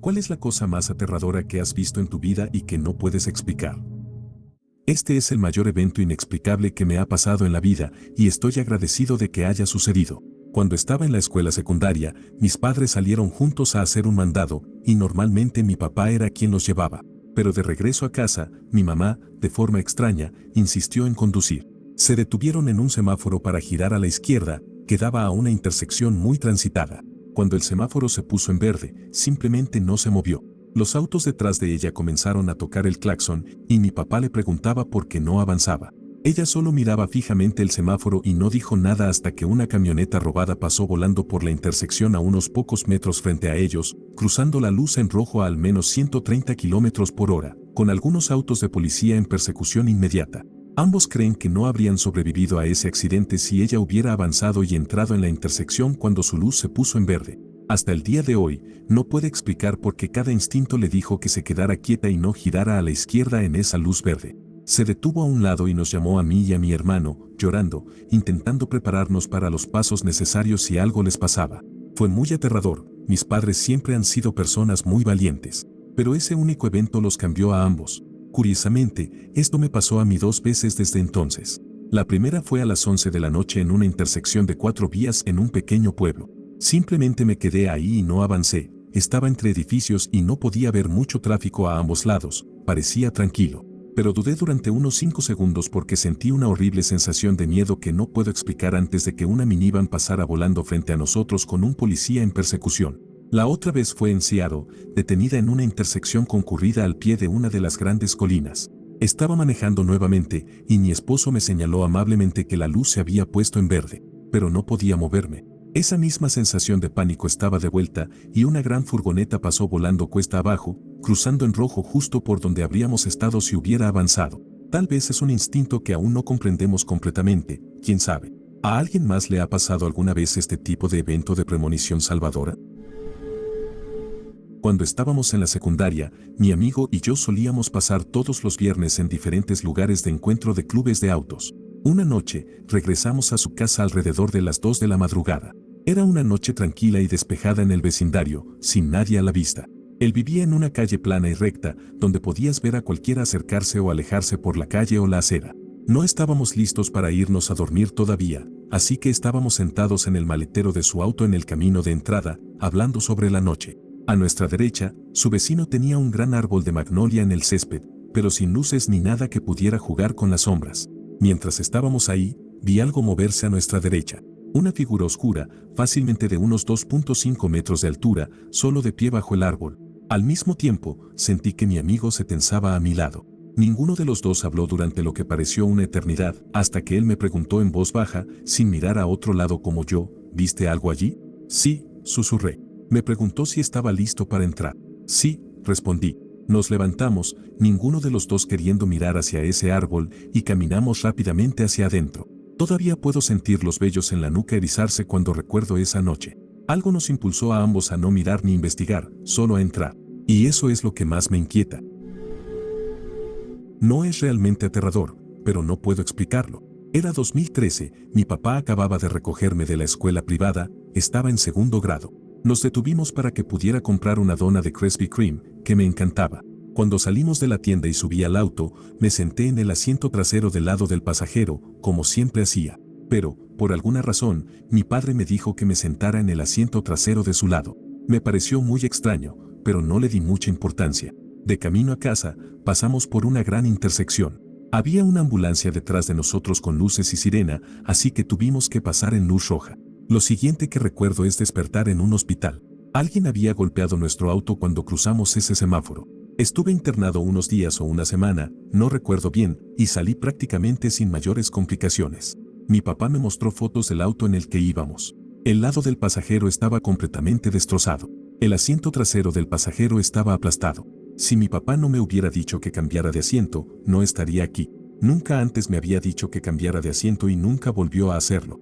¿Cuál es la cosa más aterradora que has visto en tu vida y que no puedes explicar? Este es el mayor evento inexplicable que me ha pasado en la vida y estoy agradecido de que haya sucedido. Cuando estaba en la escuela secundaria, mis padres salieron juntos a hacer un mandado y normalmente mi papá era quien los llevaba. Pero de regreso a casa, mi mamá, de forma extraña, insistió en conducir. Se detuvieron en un semáforo para girar a la izquierda, que daba a una intersección muy transitada. Cuando el semáforo se puso en verde, simplemente no se movió. Los autos detrás de ella comenzaron a tocar el claxon y mi papá le preguntaba por qué no avanzaba. Ella solo miraba fijamente el semáforo y no dijo nada hasta que una camioneta robada pasó volando por la intersección a unos pocos metros frente a ellos, cruzando la luz en rojo a al menos 130 kilómetros por hora, con algunos autos de policía en persecución inmediata. Ambos creen que no habrían sobrevivido a ese accidente si ella hubiera avanzado y entrado en la intersección cuando su luz se puso en verde. Hasta el día de hoy, no puede explicar por qué cada instinto le dijo que se quedara quieta y no girara a la izquierda en esa luz verde. Se detuvo a un lado y nos llamó a mí y a mi hermano, llorando, intentando prepararnos para los pasos necesarios si algo les pasaba. Fue muy aterrador, mis padres siempre han sido personas muy valientes. Pero ese único evento los cambió a ambos. Curiosamente, esto me pasó a mí 2 veces desde entonces. La primera fue a las 11 de la noche en una intersección de 4 vías en un pequeño pueblo. Simplemente me quedé ahí y no avancé. Estaba entre edificios y no podía ver mucho tráfico a ambos lados. Parecía tranquilo. Pero dudé durante unos 5 segundos porque sentí una horrible sensación de miedo que no puedo explicar antes de que una minivan pasara volando frente a nosotros con un policía en persecución. La otra vez fue en Seattle, detenida en una intersección concurrida al pie de una de las grandes colinas. Estaba manejando nuevamente y mi esposo me señaló amablemente que la luz se había puesto en verde, pero no podía moverme. Esa misma sensación de pánico estaba de vuelta y una gran furgoneta pasó volando cuesta abajo, cruzando en rojo justo por donde habríamos estado si hubiera avanzado. Tal vez es un instinto que aún no comprendemos completamente, quién sabe. ¿A alguien más le ha pasado alguna vez este tipo de evento de premonición salvadora? Cuando estábamos en la secundaria, mi amigo y yo solíamos pasar todos los viernes en diferentes lugares de encuentro de clubes de autos. Una noche, regresamos a su casa alrededor de las 2 de la madrugada. Era una noche tranquila y despejada en el vecindario, sin nadie a la vista. Él vivía en una calle plana y recta, donde podías ver a cualquiera acercarse o alejarse por la calle o la acera. No estábamos listos para irnos a dormir todavía, así que estábamos sentados en el maletero de su auto en el camino de entrada, hablando sobre la noche. A nuestra derecha, su vecino tenía un gran árbol de magnolia en el césped, pero sin luces ni nada que pudiera jugar con las sombras. Mientras estábamos ahí, vi algo moverse a nuestra derecha. Una figura oscura, fácilmente de unos 2.5 metros de altura, solo de pie bajo el árbol. Al mismo tiempo, sentí que mi amigo se tensaba a mi lado. Ninguno de los dos habló durante lo que pareció una eternidad, hasta que él me preguntó en voz baja, sin mirar a otro lado como yo, ¿viste algo allí? Sí, susurré. Me preguntó si estaba listo para entrar. Sí, respondí. Nos levantamos, ninguno de los dos queriendo mirar hacia ese árbol, y caminamos rápidamente hacia adentro. Todavía puedo sentir los vellos en la nuca erizarse cuando recuerdo esa noche. Algo nos impulsó a ambos a no mirar ni investigar, solo a entrar. Y eso es lo que más me inquieta. No es realmente aterrador, pero no puedo explicarlo. Era 2013, mi papá acababa de recogerme de la escuela privada, estaba en 2º grado. Nos detuvimos para que pudiera comprar una dona de Krispy Kreme, que me encantaba. Cuando salimos de la tienda y subí al auto, me senté en el asiento trasero del lado del pasajero, como siempre hacía. Pero, por alguna razón, mi padre me dijo que me sentara en el asiento trasero de su lado. Me pareció muy extraño, pero no le di mucha importancia. De camino a casa, pasamos por una gran intersección. Había una ambulancia detrás de nosotros con luces y sirena, así que tuvimos que pasar en luz roja. Lo siguiente que recuerdo es despertar en un hospital. Alguien había golpeado nuestro auto cuando cruzamos ese semáforo. Estuve internado unos días o una semana, no recuerdo bien, y salí prácticamente sin mayores complicaciones. Mi papá me mostró fotos del auto en el que íbamos. El lado del pasajero estaba completamente destrozado. El asiento trasero del pasajero estaba aplastado. Si mi papá no me hubiera dicho que cambiara de asiento, no estaría aquí. Nunca antes me había dicho que cambiara de asiento y nunca volvió a hacerlo.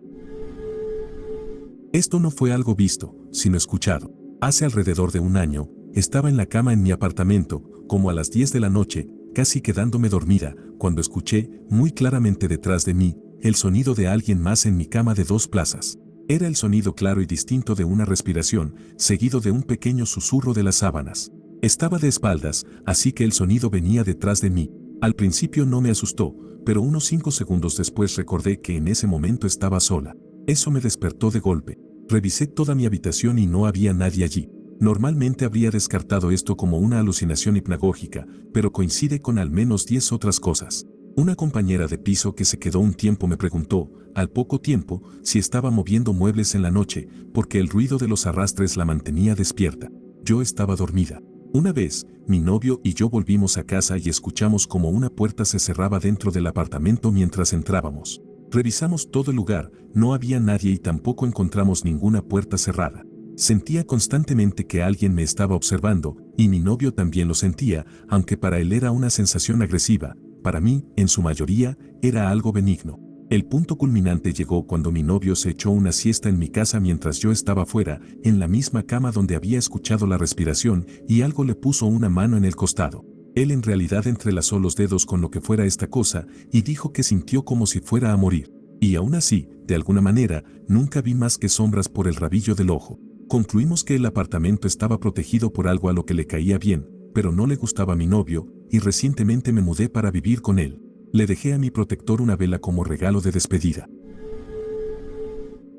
Esto no fue algo visto, sino escuchado. Hace alrededor de un año, estaba en la cama en mi apartamento, como a las 10 de la noche, casi quedándome dormida, cuando escuché, muy claramente detrás de mí, el sonido de alguien más en mi cama de 2 plazas. Era el sonido claro y distinto de una respiración, seguido de un pequeño susurro de las sábanas. Estaba de espaldas, así que el sonido venía detrás de mí. Al principio no me asustó, pero unos 5 segundos después recordé que en ese momento estaba sola. Eso me despertó de golpe. Revisé toda mi habitación y no había nadie allí. Normalmente habría descartado esto como una alucinación hipnagógica, pero coincide con al menos 10 otras cosas. Una compañera de piso que se quedó un tiempo me preguntó, al poco tiempo, si estaba moviendo muebles en la noche, porque el ruido de los arrastres la mantenía despierta. Yo estaba dormida. Una vez, mi novio y yo volvimos a casa y escuchamos como una puerta se cerraba dentro del apartamento mientras entrábamos. Revisamos todo el lugar, no había nadie y tampoco encontramos ninguna puerta cerrada. Sentía constantemente que alguien me estaba observando, y mi novio también lo sentía, aunque para él era una sensación agresiva. Para mí, en su mayoría, era algo benigno. El punto culminante llegó cuando mi novio se echó una siesta en mi casa mientras yo estaba fuera, en la misma cama donde había escuchado la respiración, y algo le puso una mano en el costado. Él en realidad entrelazó los dedos con lo que fuera esta cosa, y dijo que sintió como si fuera a morir. Y aún así, de alguna manera, nunca vi más que sombras por el rabillo del ojo. Concluimos que el apartamento estaba protegido por algo a lo que le caía bien, pero no le gustaba a mi novio, y recientemente me mudé para vivir con él. Le dejé a mi protector una vela como regalo de despedida.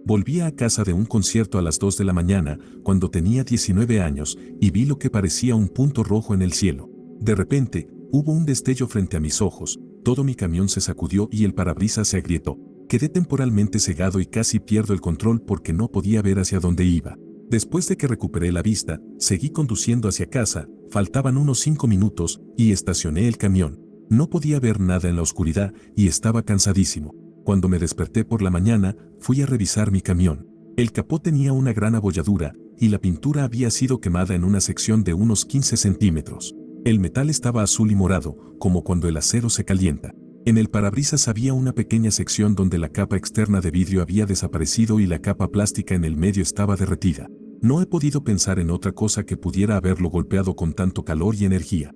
Volvía a casa de un concierto a las 2 de la mañana, cuando tenía 19 años, y vi lo que parecía un punto rojo en el cielo. De repente, hubo un destello frente a mis ojos, todo mi camión se sacudió y el parabrisas se agrietó. Quedé temporalmente cegado y casi pierdo el control porque no podía ver hacia dónde iba. Después de que recuperé la vista, seguí conduciendo hacia casa, faltaban unos 5 minutos, y estacioné el camión. No podía ver nada en la oscuridad y estaba cansadísimo. Cuando me desperté por la mañana, fui a revisar mi camión. El capó tenía una gran abolladura, y la pintura había sido quemada en una sección de unos 15 centímetros. El metal estaba azul y morado, como cuando el acero se calienta. En el parabrisas había una pequeña sección donde la capa externa de vidrio había desaparecido y la capa plástica en el medio estaba derretida. No he podido pensar en otra cosa que pudiera haberlo golpeado con tanto calor y energía.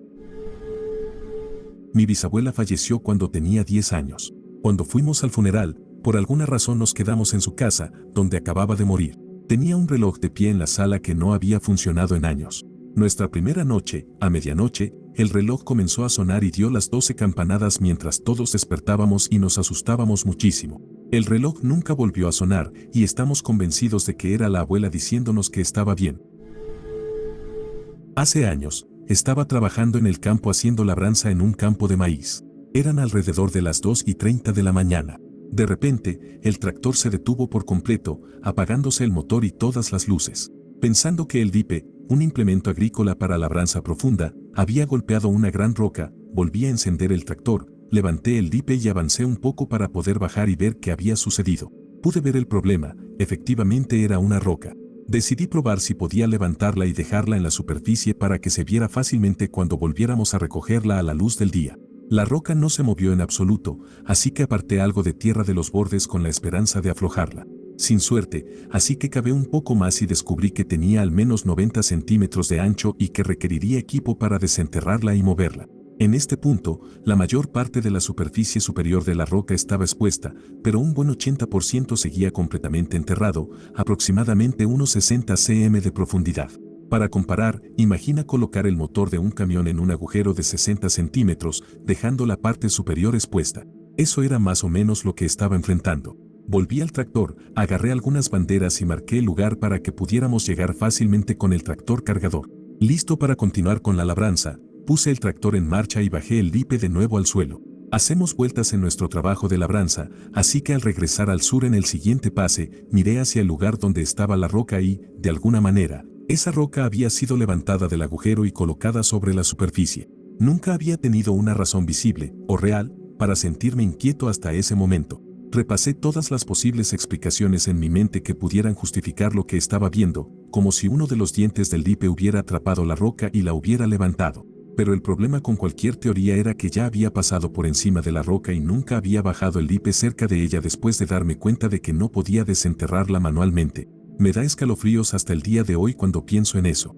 Mi bisabuela falleció cuando tenía 10 años. Cuando fuimos al funeral, por alguna razón nos quedamos en su casa, donde acababa de morir. Tenía un reloj de pie en la sala que no había funcionado en años. Nuestra primera noche, a medianoche, el reloj comenzó a sonar y dio las 12 campanadas mientras todos despertábamos y nos asustábamos muchísimo. El reloj nunca volvió a sonar y estamos convencidos de que era la abuela diciéndonos que estaba bien. Hace años, estaba trabajando en el campo haciendo labranza en un campo de maíz. Eran alrededor de las 2:30 de la mañana. De repente, el tractor se detuvo por completo, apagándose el motor y todas las luces. Pensando que el dipe, un implemento agrícola para labranza profunda, había golpeado una gran roca, volví a encender el tractor, levanté el dipe y avancé un poco para poder bajar y ver qué había sucedido. Pude ver el problema, efectivamente era una roca. Decidí probar si podía levantarla y dejarla en la superficie para que se viera fácilmente cuando volviéramos a recogerla a la luz del día. La roca no se movió en absoluto, así que aparté algo de tierra de los bordes con la esperanza de aflojarla. Sin suerte, así que cavé un poco más y descubrí que tenía al menos 90 centímetros de ancho y que requeriría equipo para desenterrarla y moverla. En este punto, la mayor parte de la superficie superior de la roca estaba expuesta, pero un buen 80% seguía completamente enterrado, aproximadamente unos 60 cm de profundidad. Para comparar, imagina colocar el motor de un camión en un agujero de 60 centímetros, dejando la parte superior expuesta. Eso era más o menos lo que estaba enfrentando. Volví al tractor, agarré algunas banderas y marqué el lugar para que pudiéramos llegar fácilmente con el tractor cargador. Listo para continuar con la labranza, puse el tractor en marcha y bajé el dipe de nuevo al suelo. Hacemos vueltas en nuestro trabajo de labranza, así que al regresar al sur en el siguiente pase, miré hacia el lugar donde estaba la roca y, de alguna manera, esa roca había sido levantada del agujero y colocada sobre la superficie. Nunca había tenido una razón visible, o real, para sentirme inquieto hasta ese momento. Repasé todas las posibles explicaciones en mi mente que pudieran justificar lo que estaba viendo, como si uno de los dientes del dipe hubiera atrapado la roca y la hubiera levantado. Pero el problema con cualquier teoría era que ya había pasado por encima de la roca y nunca había bajado el dipe cerca de ella después de darme cuenta de que no podía desenterrarla manualmente. Me da escalofríos hasta el día de hoy cuando pienso en eso.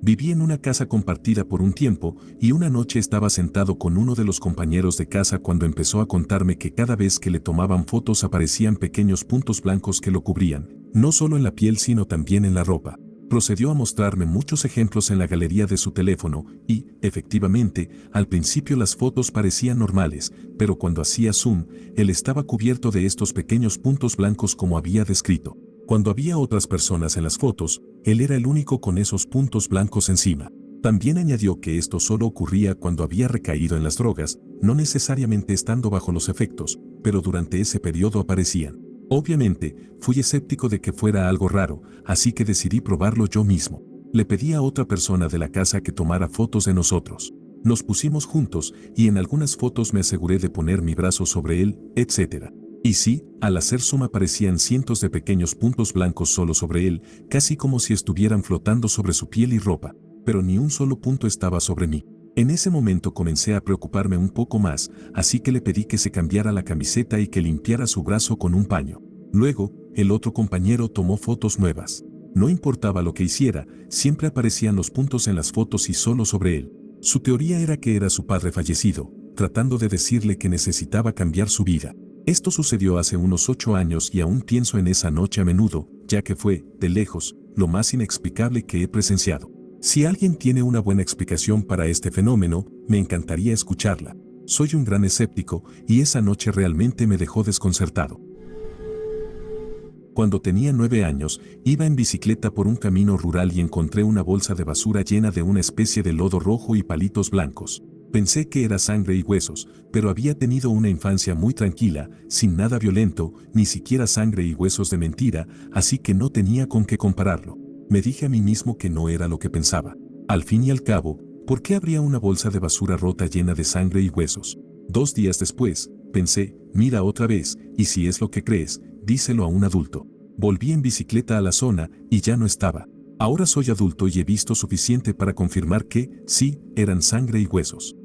Viví en una casa compartida por un tiempo y una noche estaba sentado con uno de los compañeros de casa cuando empezó a contarme que cada vez que le tomaban fotos aparecían pequeños puntos blancos que lo cubrían, no solo en la piel sino también en la ropa. Procedió a mostrarme muchos ejemplos en la galería de su teléfono y, efectivamente, al principio las fotos parecían normales, pero cuando hacía zoom, él estaba cubierto de estos pequeños puntos blancos como había descrito. Cuando había otras personas en las fotos, él era el único con esos puntos blancos encima. También añadió que esto solo ocurría cuando había recaído en las drogas, no necesariamente estando bajo los efectos, pero durante ese periodo aparecían. Obviamente, fui escéptico de que fuera algo raro, así que decidí probarlo yo mismo. Le pedí a otra persona de la casa que tomara fotos de nosotros. Nos pusimos juntos y en algunas fotos me aseguré de poner mi brazo sobre él, etc. Y sí, al hacer zoom aparecían cientos de pequeños puntos blancos solo sobre él, casi como si estuvieran flotando sobre su piel y ropa, pero ni un solo punto estaba sobre mí. En ese momento comencé a preocuparme un poco más, así que le pedí que se cambiara la camiseta y que limpiara su brazo con un paño. Luego, el otro compañero tomó fotos nuevas. No importaba lo que hiciera, siempre aparecían los puntos en las fotos y solo sobre él. Su teoría era que era su padre fallecido, tratando de decirle que necesitaba cambiar su vida. Esto sucedió hace unos 8 años y aún pienso en esa noche a menudo, ya que fue, de lejos, lo más inexplicable que he presenciado. Si alguien tiene una buena explicación para este fenómeno, me encantaría escucharla. Soy un gran escéptico y esa noche realmente me dejó desconcertado. Cuando tenía 9 años, iba en bicicleta por un camino rural y encontré una bolsa de basura llena de una especie de lodo rojo y palitos blancos. Pensé que era sangre y huesos, pero había tenido una infancia muy tranquila, sin nada violento, ni siquiera sangre y huesos de mentira, así que no tenía con qué compararlo. Me dije a mí mismo que no era lo que pensaba. Al fin y al cabo, ¿por qué habría una bolsa de basura rota llena de sangre y huesos? 2 días después, pensé, mira otra vez, y si es lo que crees, díselo a un adulto. Volví en bicicleta a la zona y ya no estaba. Ahora soy adulto y he visto suficiente para confirmar que, sí, eran sangre y huesos.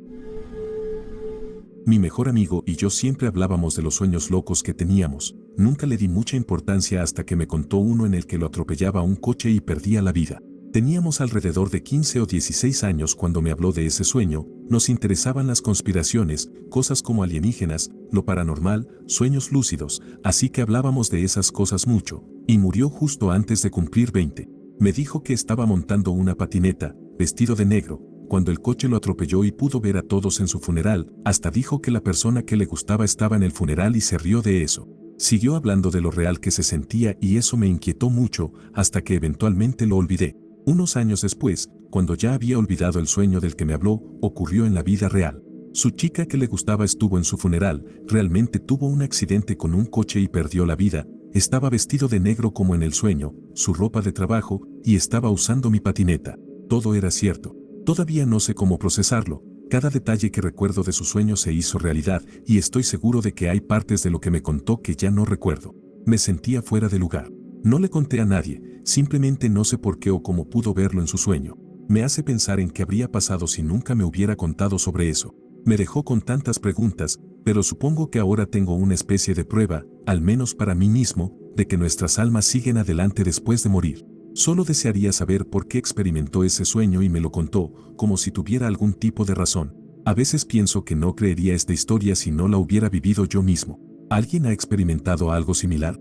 Mi mejor amigo y yo siempre hablábamos de los sueños locos que teníamos. Nunca le di mucha importancia hasta que me contó uno en el que lo atropellaba un coche y perdía la vida. Teníamos alrededor de 15 o 16 años cuando me habló de ese sueño. Nos interesaban las conspiraciones, cosas como alienígenas, lo paranormal, sueños lúcidos, así que hablábamos de esas cosas mucho, y murió justo antes de cumplir 20. Me dijo que estaba montando una patineta, vestido de negro, cuando el coche lo atropelló y pudo ver a todos en su funeral, hasta dijo que la persona que le gustaba estaba en el funeral y se rió de eso. Siguió hablando de lo real que se sentía y eso me inquietó mucho, hasta que eventualmente lo olvidé. Unos años después, cuando ya había olvidado el sueño del que me habló, ocurrió en la vida real. Su chica que le gustaba estuvo en su funeral, realmente tuvo un accidente con un coche y perdió la vida, estaba vestido de negro como en el sueño, su ropa de trabajo, y estaba usando mi patineta. Todo era cierto. Todavía no sé cómo procesarlo, cada detalle que recuerdo de su sueño se hizo realidad y estoy seguro de que hay partes de lo que me contó que ya no recuerdo. Me sentía fuera de lugar. No le conté a nadie, simplemente no sé por qué o cómo pudo verlo en su sueño. Me hace pensar en qué habría pasado si nunca me hubiera contado sobre eso. Me dejó con tantas preguntas, pero supongo que ahora tengo una especie de prueba, al menos para mí mismo, de que nuestras almas siguen adelante después de morir. Solo desearía saber por qué experimentó ese sueño y me lo contó, como si tuviera algún tipo de razón. A veces pienso que no creería esta historia si no la hubiera vivido yo mismo. ¿Alguien ha experimentado algo similar?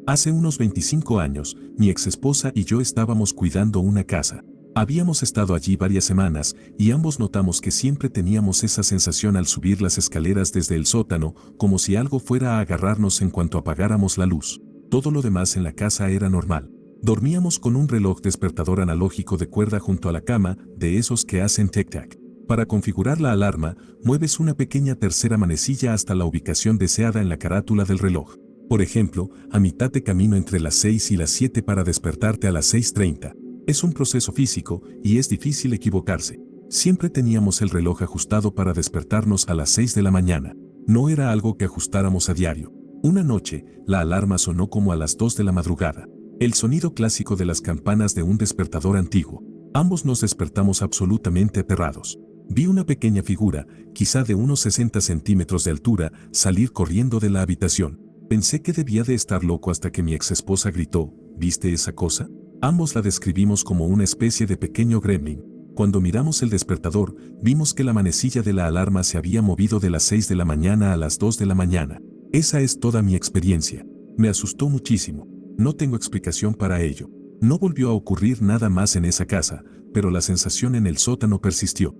Hace unos 25 años, mi exesposa y yo estábamos cuidando una casa. Habíamos estado allí varias semanas y ambos notamos que siempre teníamos esa sensación al subir las escaleras desde el sótano, como si algo fuera a agarrarnos en cuanto apagáramos la luz. Todo lo demás en la casa era normal. Dormíamos con un reloj despertador analógico de cuerda junto a la cama, de esos que hacen tic-tac. Para configurar la alarma, mueves una pequeña tercera manecilla hasta la ubicación deseada en la carátula del reloj. Por ejemplo, a mitad de camino entre las 6 y las 7 para despertarte a las 6:30. Es un proceso físico y es difícil equivocarse. Siempre teníamos el reloj ajustado para despertarnos a las 6 de la mañana. No era algo que ajustáramos a diario. Una noche, la alarma sonó como a las 2 de la madrugada. El sonido clásico de las campanas de un despertador antiguo. Ambos nos despertamos absolutamente aterrados. Vi una pequeña figura, quizá de unos 60 centímetros de altura, salir corriendo de la habitación. Pensé que debía de estar loco hasta que mi exesposa gritó, ¿viste esa cosa? Ambos la describimos como una especie de pequeño gremlin. Cuando miramos el despertador, vimos que la manecilla de la alarma se había movido de las 6 de la mañana a las 2 de la mañana. Esa es toda mi experiencia. Me asustó muchísimo. No tengo explicación para ello. No volvió a ocurrir nada más en esa casa, pero la sensación en el sótano persistió.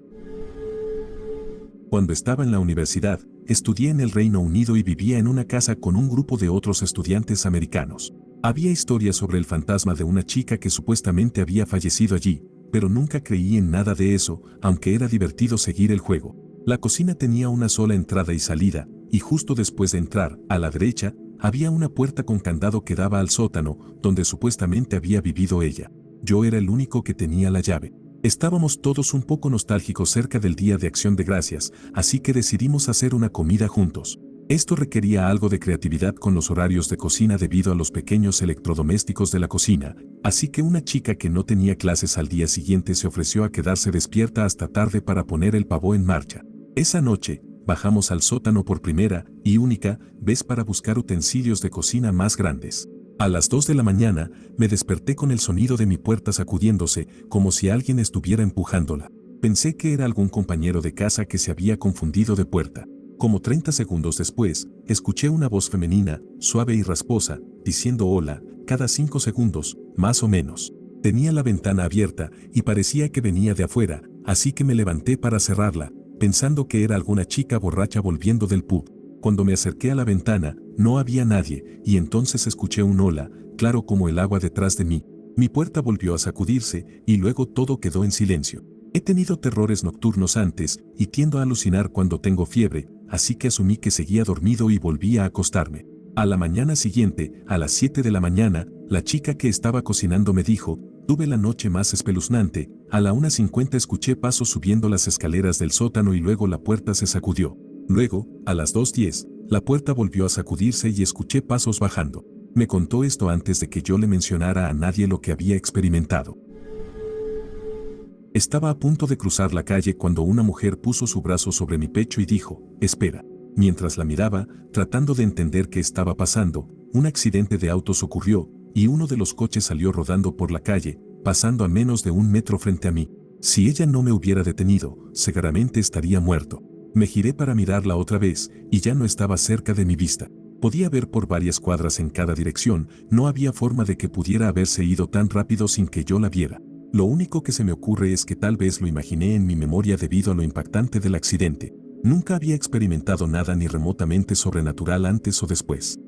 Cuando estaba en la universidad, estudié en el Reino Unido y vivía en una casa con un grupo de otros estudiantes americanos. Había historias sobre el fantasma de una chica que supuestamente había fallecido allí, pero nunca creí en nada de eso, aunque era divertido seguir el juego. La cocina tenía una sola entrada y salida, y justo después de entrar, a la derecha, había una puerta con candado que daba al sótano, donde supuestamente había vivido ella. Yo era el único que tenía la llave. Estábamos todos un poco nostálgicos cerca del Día de Acción de Gracias, así que decidimos hacer una comida juntos. Esto requería algo de creatividad con los horarios de cocina debido a los pequeños electrodomésticos de la cocina, así que una chica que no tenía clases al día siguiente se ofreció a quedarse despierta hasta tarde para poner el pavó en marcha. Esa noche, bajamos al sótano por primera y única vez para buscar utensilios de cocina más grandes. A las 2 de la mañana, me desperté con el sonido de mi puerta sacudiéndose, como si alguien estuviera empujándola. Pensé que era algún compañero de casa que se había confundido de puerta. Como 30 segundos después, escuché una voz femenina, suave y rasposa, diciendo hola, cada 5 segundos, más o menos. Tenía la ventana abierta y parecía que venía de afuera, así que me levanté para cerrarla, pensando que era alguna chica borracha volviendo del pub. Cuando me acerqué a la ventana, no había nadie, y entonces escuché un hola, claro como el agua detrás de mí. Mi puerta volvió a sacudirse, y luego todo quedó en silencio. He tenido terrores nocturnos antes, y tiendo a alucinar cuando tengo fiebre, así que asumí que seguía dormido y volví a acostarme. A la mañana siguiente, a las 7 de la mañana, la chica que estaba cocinando me dijo, tuve la noche más espeluznante. A la 1:50 escuché pasos subiendo las escaleras del sótano y luego la puerta se sacudió. Luego, a las 2:10, la puerta volvió a sacudirse y escuché pasos bajando. Me contó esto antes de que yo le mencionara a nadie lo que había experimentado. Estaba a punto de cruzar la calle cuando una mujer puso su brazo sobre mi pecho y dijo, espera. Mientras la miraba, tratando de entender qué estaba pasando, un accidente de autos ocurrió, y uno de los coches salió rodando por la calle, pasando a menos de 1 metro frente a mí. Si ella no me hubiera detenido, seguramente estaría muerto. Me giré para mirarla otra vez, y ya no estaba cerca de mi vista. Podía ver por varias cuadras en cada dirección, no había forma de que pudiera haberse ido tan rápido sin que yo la viera. Lo único que se me ocurre es que tal vez lo imaginé en mi memoria debido a lo impactante del accidente. Nunca había experimentado nada ni remotamente sobrenatural antes o después.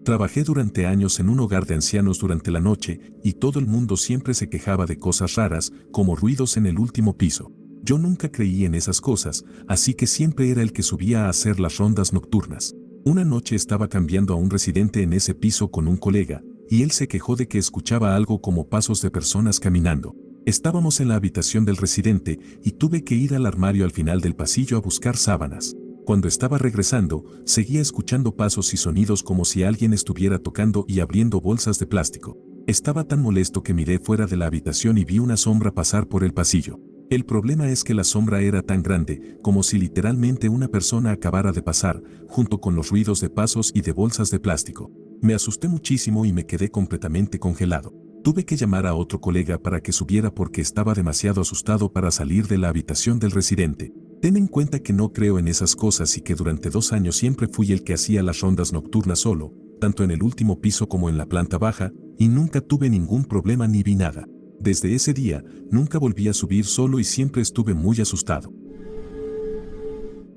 Trabajé durante años en un hogar de ancianos durante la noche, y todo el mundo siempre se quejaba de cosas raras, como ruidos en el último piso. Yo nunca creí en esas cosas, así que siempre era el que subía a hacer las rondas nocturnas. Una noche estaba cambiando a un residente en ese piso con un colega, y él se quejó de que escuchaba algo como pasos de personas caminando. Estábamos en la habitación del residente y tuve que ir al armario al final del pasillo a buscar sábanas. Cuando estaba regresando, seguía escuchando pasos y sonidos como si alguien estuviera tocando y abriendo bolsas de plástico. Estaba tan molesto que miré fuera de la habitación y vi una sombra pasar por el pasillo. El problema es que la sombra era tan grande, como si literalmente una persona acabara de pasar, junto con los ruidos de pasos y de bolsas de plástico. Me asusté muchísimo y me quedé completamente congelado. Tuve que llamar a otro colega para que subiera porque estaba demasiado asustado para salir de la habitación del residente. Ten en cuenta que no creo en esas cosas y que durante 2 años siempre fui el que hacía las rondas nocturnas solo, tanto en el último piso como en la planta baja, y nunca tuve ningún problema ni vi nada. Desde ese día, nunca volví a subir solo y siempre estuve muy asustado.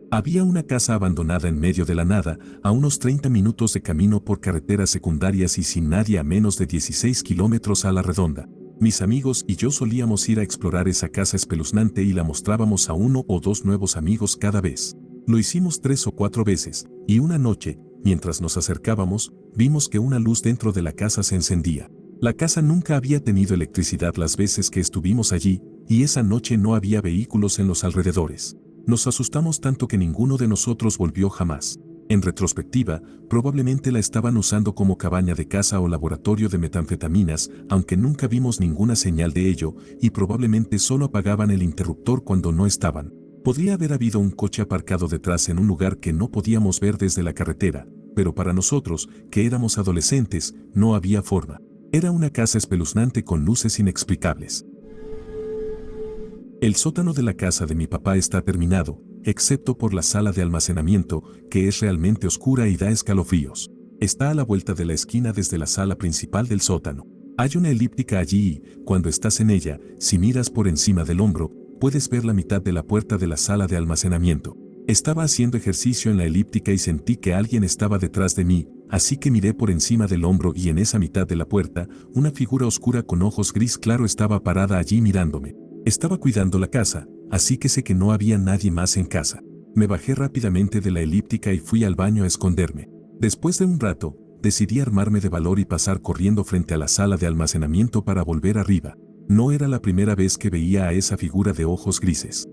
Había una casa abandonada en medio de la nada, a unos 30 minutos de camino por carreteras secundarias y sin nadie a menos de 16 kilómetros a la redonda. Mis amigos y yo solíamos ir a explorar esa casa espeluznante y la mostrábamos a 1 o 2 nuevos amigos cada vez. Lo hicimos 3 o 4 veces, y una noche, mientras nos acercábamos, vimos que una luz dentro de la casa se encendía. La casa nunca había tenido electricidad las veces que estuvimos allí, y esa noche no había vehículos en los alrededores. Nos asustamos tanto que ninguno de nosotros volvió jamás. En retrospectiva, probablemente la estaban usando como cabaña de caza o laboratorio de metanfetaminas, aunque nunca vimos ninguna señal de ello, y probablemente solo apagaban el interruptor cuando no estaban. Podría haber habido un coche aparcado detrás en un lugar que no podíamos ver desde la carretera, pero para nosotros, que éramos adolescentes, no había forma. Era una casa espeluznante con luces inexplicables. El sótano de la casa de mi papá está terminado, excepto por la sala de almacenamiento, que es realmente oscura y da escalofríos. Está a la vuelta de la esquina desde la sala principal del sótano. Hay una elíptica allí y, cuando estás en ella, si miras por encima del hombro, puedes ver la mitad de la puerta de la sala de almacenamiento. Estaba haciendo ejercicio en la elíptica y sentí que alguien estaba detrás de mí, así que miré por encima del hombro y en esa mitad de la puerta, una figura oscura con ojos gris claro estaba parada allí mirándome. Estaba cuidando la casa, así que sé que no había nadie más en casa. Me bajé rápidamente de la elíptica y fui al baño a esconderme. Después de un rato, decidí armarme de valor y pasar corriendo frente a la sala de almacenamiento para volver arriba. No era la primera vez que veía a esa figura de ojos grises.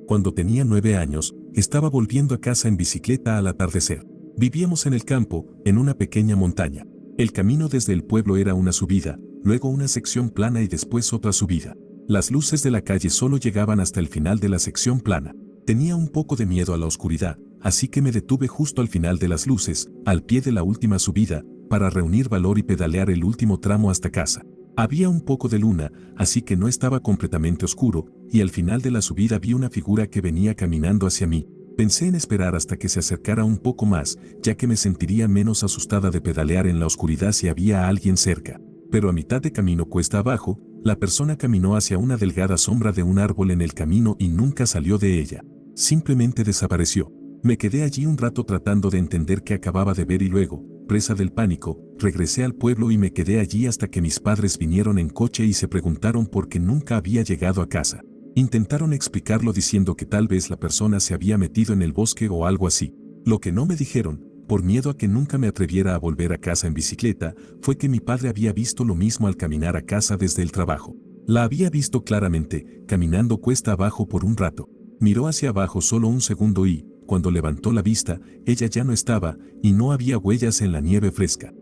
Cuando tenía 9 años, estaba volviendo a casa en bicicleta al atardecer. Vivíamos en el campo, en una pequeña montaña. El camino desde el pueblo era una subida, luego una sección plana y después otra subida. Las luces de la calle solo llegaban hasta el final de la sección plana. Tenía un poco de miedo a la oscuridad, así que me detuve justo al final de las luces, al pie de la última subida, para reunir valor y pedalear el último tramo hasta casa. Había un poco de luna, así que no estaba completamente oscuro, y al final de la subida vi una figura que venía caminando hacia mí. Pensé en esperar hasta que se acercara un poco más, ya que me sentiría menos asustada de pedalear en la oscuridad si había alguien cerca. Pero a mitad de camino cuesta abajo, la persona caminó hacia una delgada sombra de un árbol en el camino y nunca salió de ella. Simplemente desapareció. Me quedé allí un rato tratando de entender qué acababa de ver y luego, presa del pánico, regresé al pueblo y me quedé allí hasta que mis padres vinieron en coche y se preguntaron por qué nunca había llegado a casa. Intentaron explicarlo diciendo que tal vez la persona se había metido en el bosque o algo así. Lo que no me dijeron, por miedo a que nunca me atreviera a volver a casa en bicicleta, fue que mi padre había visto lo mismo al caminar a casa desde el trabajo. La había visto claramente, caminando cuesta abajo por un rato. Miró hacia abajo solo un segundo y, cuando levantó la vista, ella ya no estaba, y no había huellas en la nieve fresca.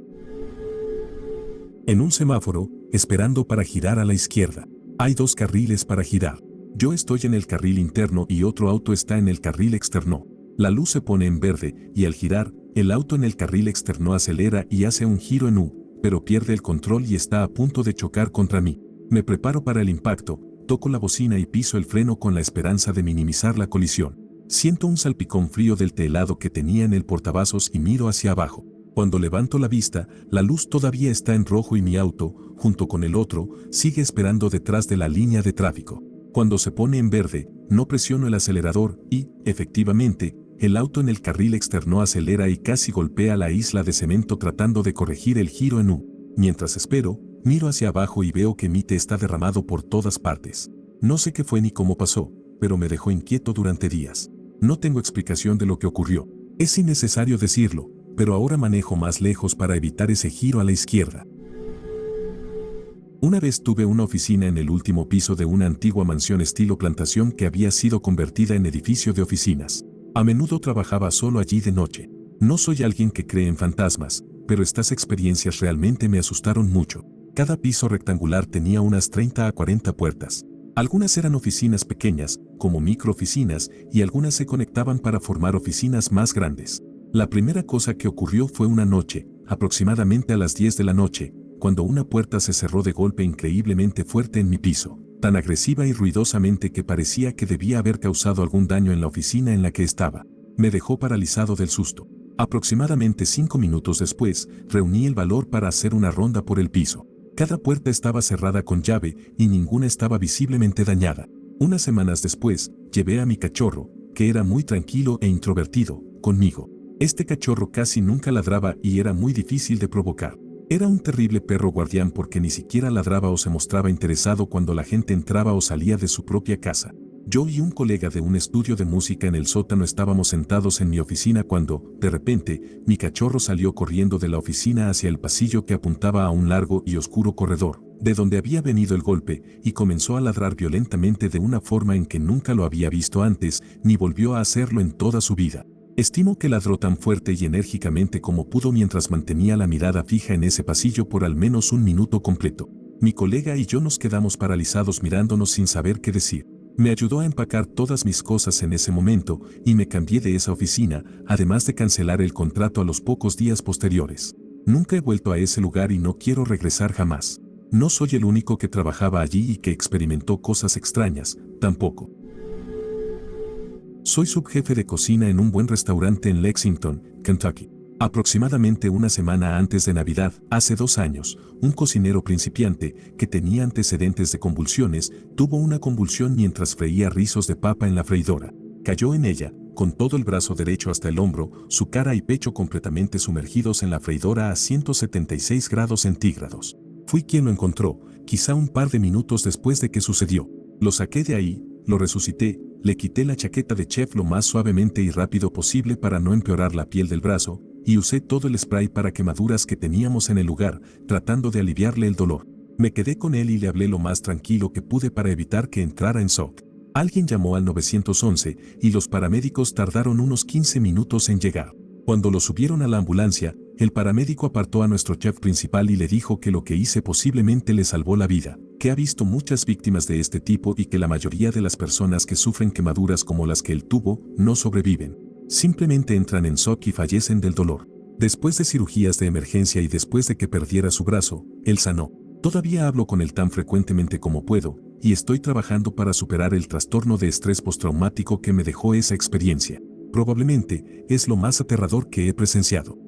En un semáforo, esperando para girar a la izquierda. Hay 2 carriles para girar. Yo estoy en el carril interno y otro auto está en el carril externo. La luz se pone en verde, y al girar, el auto en el carril externo acelera y hace un giro en U, pero pierde el control y está a punto de chocar contra mí. Me preparo para el impacto, toco la bocina y piso el freno con la esperanza de minimizar la colisión. Siento un salpicón frío del helado que tenía en el portavasos y miro hacia abajo. Cuando levanto la vista, la luz todavía está en rojo y mi auto, junto con el otro, sigue esperando detrás de la línea de tráfico. Cuando se pone en verde, no presiono el acelerador y, efectivamente, el auto en el carril externo acelera y casi golpea la isla de cemento tratando de corregir el giro en U. Mientras espero, miro hacia abajo y veo que mi té está derramado por todas partes. No sé qué fue ni cómo pasó, pero me dejó inquieto durante días. No tengo explicación de lo que ocurrió. Es innecesario decirlo, pero ahora manejo más lejos para evitar ese giro a la izquierda. Una vez tuve una oficina en el último piso de una antigua mansión estilo plantación que había sido convertida en edificio de oficinas. A menudo trabajaba solo allí de noche. No soy alguien que cree en fantasmas, pero estas experiencias realmente me asustaron mucho. Cada piso rectangular tenía unas 30 a 40 puertas. Algunas eran oficinas pequeñas, como microoficinas, y algunas se conectaban para formar oficinas más grandes. La primera cosa que ocurrió fue una noche, aproximadamente a las 10 de la noche, cuando una puerta se cerró de golpe increíblemente fuerte en mi piso, tan agresiva y ruidosamente que parecía que debía haber causado algún daño en la oficina en la que estaba. Me dejó paralizado del susto. Aproximadamente 5 minutos después, reuní el valor para hacer una ronda por el piso. Cada puerta estaba cerrada con llave y ninguna estaba visiblemente dañada. Unas semanas después, llevé a mi cachorro, que era muy tranquilo e introvertido, conmigo. Este cachorro casi nunca ladraba y era muy difícil de provocar. Era un terrible perro guardián porque ni siquiera ladraba o se mostraba interesado cuando la gente entraba o salía de su propia casa. Yo y un colega de un estudio de música en el sótano estábamos sentados en mi oficina cuando, de repente, mi cachorro salió corriendo de la oficina hacia el pasillo que apuntaba a un largo y oscuro corredor, de donde había venido el golpe, y comenzó a ladrar violentamente de una forma en que nunca lo había visto antes, ni volvió a hacerlo en toda su vida. Estimo que ladró tan fuerte y enérgicamente como pudo mientras mantenía la mirada fija en ese pasillo por al menos un minuto completo. Mi colega y yo nos quedamos paralizados mirándonos sin saber qué decir. Me ayudó a empacar todas mis cosas en ese momento y me cambié de esa oficina, además de cancelar el contrato a los pocos días posteriores. Nunca he vuelto a ese lugar y no quiero regresar jamás. No soy el único que trabajaba allí y que experimentó cosas extrañas, tampoco. Soy subjefe de cocina en un buen restaurante en Lexington, Kentucky. Aproximadamente una semana antes de Navidad, hace 2 años, un cocinero principiante, que tenía antecedentes de convulsiones, tuvo una convulsión mientras freía rizos de papa en la freidora. Cayó en ella, con todo el brazo derecho hasta el hombro, su cara y pecho completamente sumergidos en la freidora a 176 grados centígrados. Fui quien lo encontró, quizá un par de minutos después de que sucedió. Lo saqué de ahí, lo resucité, le quité la chaqueta de chef lo más suavemente y rápido posible para no empeorar la piel del brazo, y usé todo el spray para quemaduras que teníamos en el lugar, tratando de aliviarle el dolor. Me quedé con él y le hablé lo más tranquilo que pude para evitar que entrara en shock. Alguien llamó al 911 y los paramédicos tardaron unos 15 minutos en llegar. Cuando lo subieron a la ambulancia, el paramédico apartó a nuestro chef principal y le dijo que lo que hice posiblemente le salvó la vida, que ha visto muchas víctimas de este tipo y que la mayoría de las personas que sufren quemaduras como las que él tuvo no sobreviven. Simplemente entran en shock y fallecen del dolor. Después de cirugías de emergencia y después de que perdiera su brazo, él sanó. Todavía hablo con él tan frecuentemente como puedo, y estoy trabajando para superar el trastorno de estrés postraumático que me dejó esa experiencia. Probablemente es lo más aterrador que he presenciado.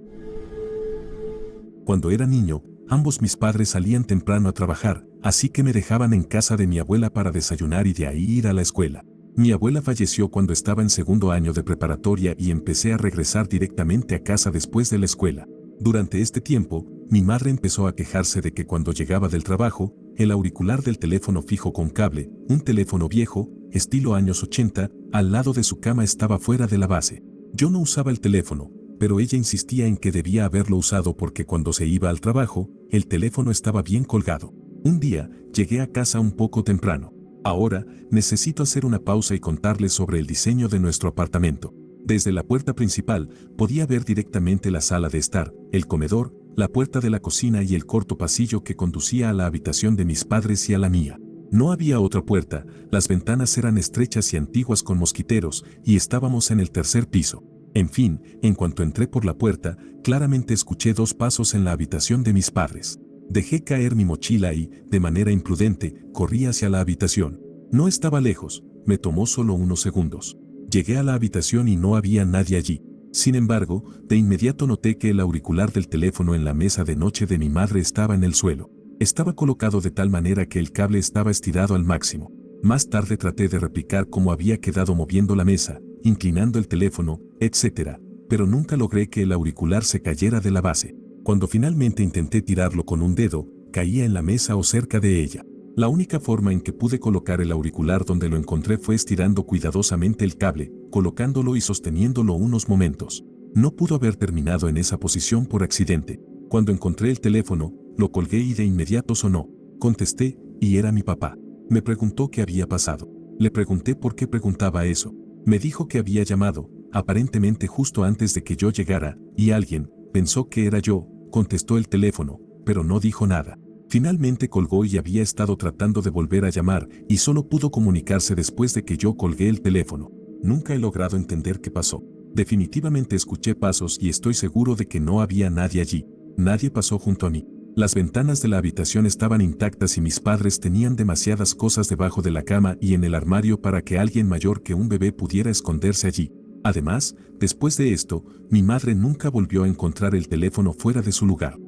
Cuando era niño, ambos mis padres salían temprano a trabajar, así que me dejaban en casa de mi abuela para desayunar y de ahí ir a la escuela. Mi abuela falleció cuando estaba en 2º año de preparatoria y empecé a regresar directamente a casa después de la escuela. Durante este tiempo, mi madre empezó a quejarse de que cuando llegaba del trabajo, el auricular del teléfono fijo con cable, un teléfono viejo, estilo años 80, al lado de su cama estaba fuera de la base. Yo no usaba el teléfono, pero ella insistía en que debía haberlo usado porque cuando se iba al trabajo, el teléfono estaba bien colgado. Un día, llegué a casa un poco temprano. Ahora, necesito hacer una pausa y contarles sobre el diseño de nuestro apartamento. Desde la puerta principal, podía ver directamente la sala de estar, el comedor, la puerta de la cocina y el corto pasillo que conducía a la habitación de mis padres y a la mía. No había otra puerta, las ventanas eran estrechas y antiguas con mosquiteros, y estábamos en el 3er piso. En fin, en cuanto entré por la puerta, claramente escuché 2 pasos en la habitación de mis padres. Dejé caer mi mochila y, de manera imprudente, corrí hacia la habitación. No estaba lejos, me tomó solo unos segundos. Llegué a la habitación y no había nadie allí. Sin embargo, de inmediato noté que el auricular del teléfono en la mesa de noche de mi madre estaba en el suelo. Estaba colocado de tal manera que el cable estaba estirado al máximo. Más tarde traté de replicar cómo había quedado moviendo la mesa, inclinando el teléfono, etc., pero nunca logré que el auricular se cayera de la base. Cuando finalmente intenté tirarlo con un dedo, caía en la mesa o cerca de ella. La única forma en que pude colocar el auricular donde lo encontré fue estirando cuidadosamente el cable, colocándolo y sosteniéndolo unos momentos. No pudo haber terminado en esa posición por accidente. Cuando encontré el teléfono, lo colgué y de inmediato sonó. Contesté, y era mi papá. Me preguntó qué había pasado. Le pregunté por qué preguntaba eso. Me dijo que había llamado, aparentemente justo antes de que yo llegara, y alguien, pensó que era yo, contestó el teléfono, pero no dijo nada. Finalmente colgó y había estado tratando de volver a llamar y solo pudo comunicarse después de que yo colgué el teléfono. Nunca he logrado entender qué pasó. Definitivamente escuché pasos y estoy seguro de que no había nadie allí. Nadie pasó junto a mí. Las ventanas de la habitación estaban intactas y mis padres tenían demasiadas cosas debajo de la cama y en el armario para que alguien mayor que un bebé pudiera esconderse allí. Además, después de esto, mi madre nunca volvió a encontrar el teléfono fuera de su lugar.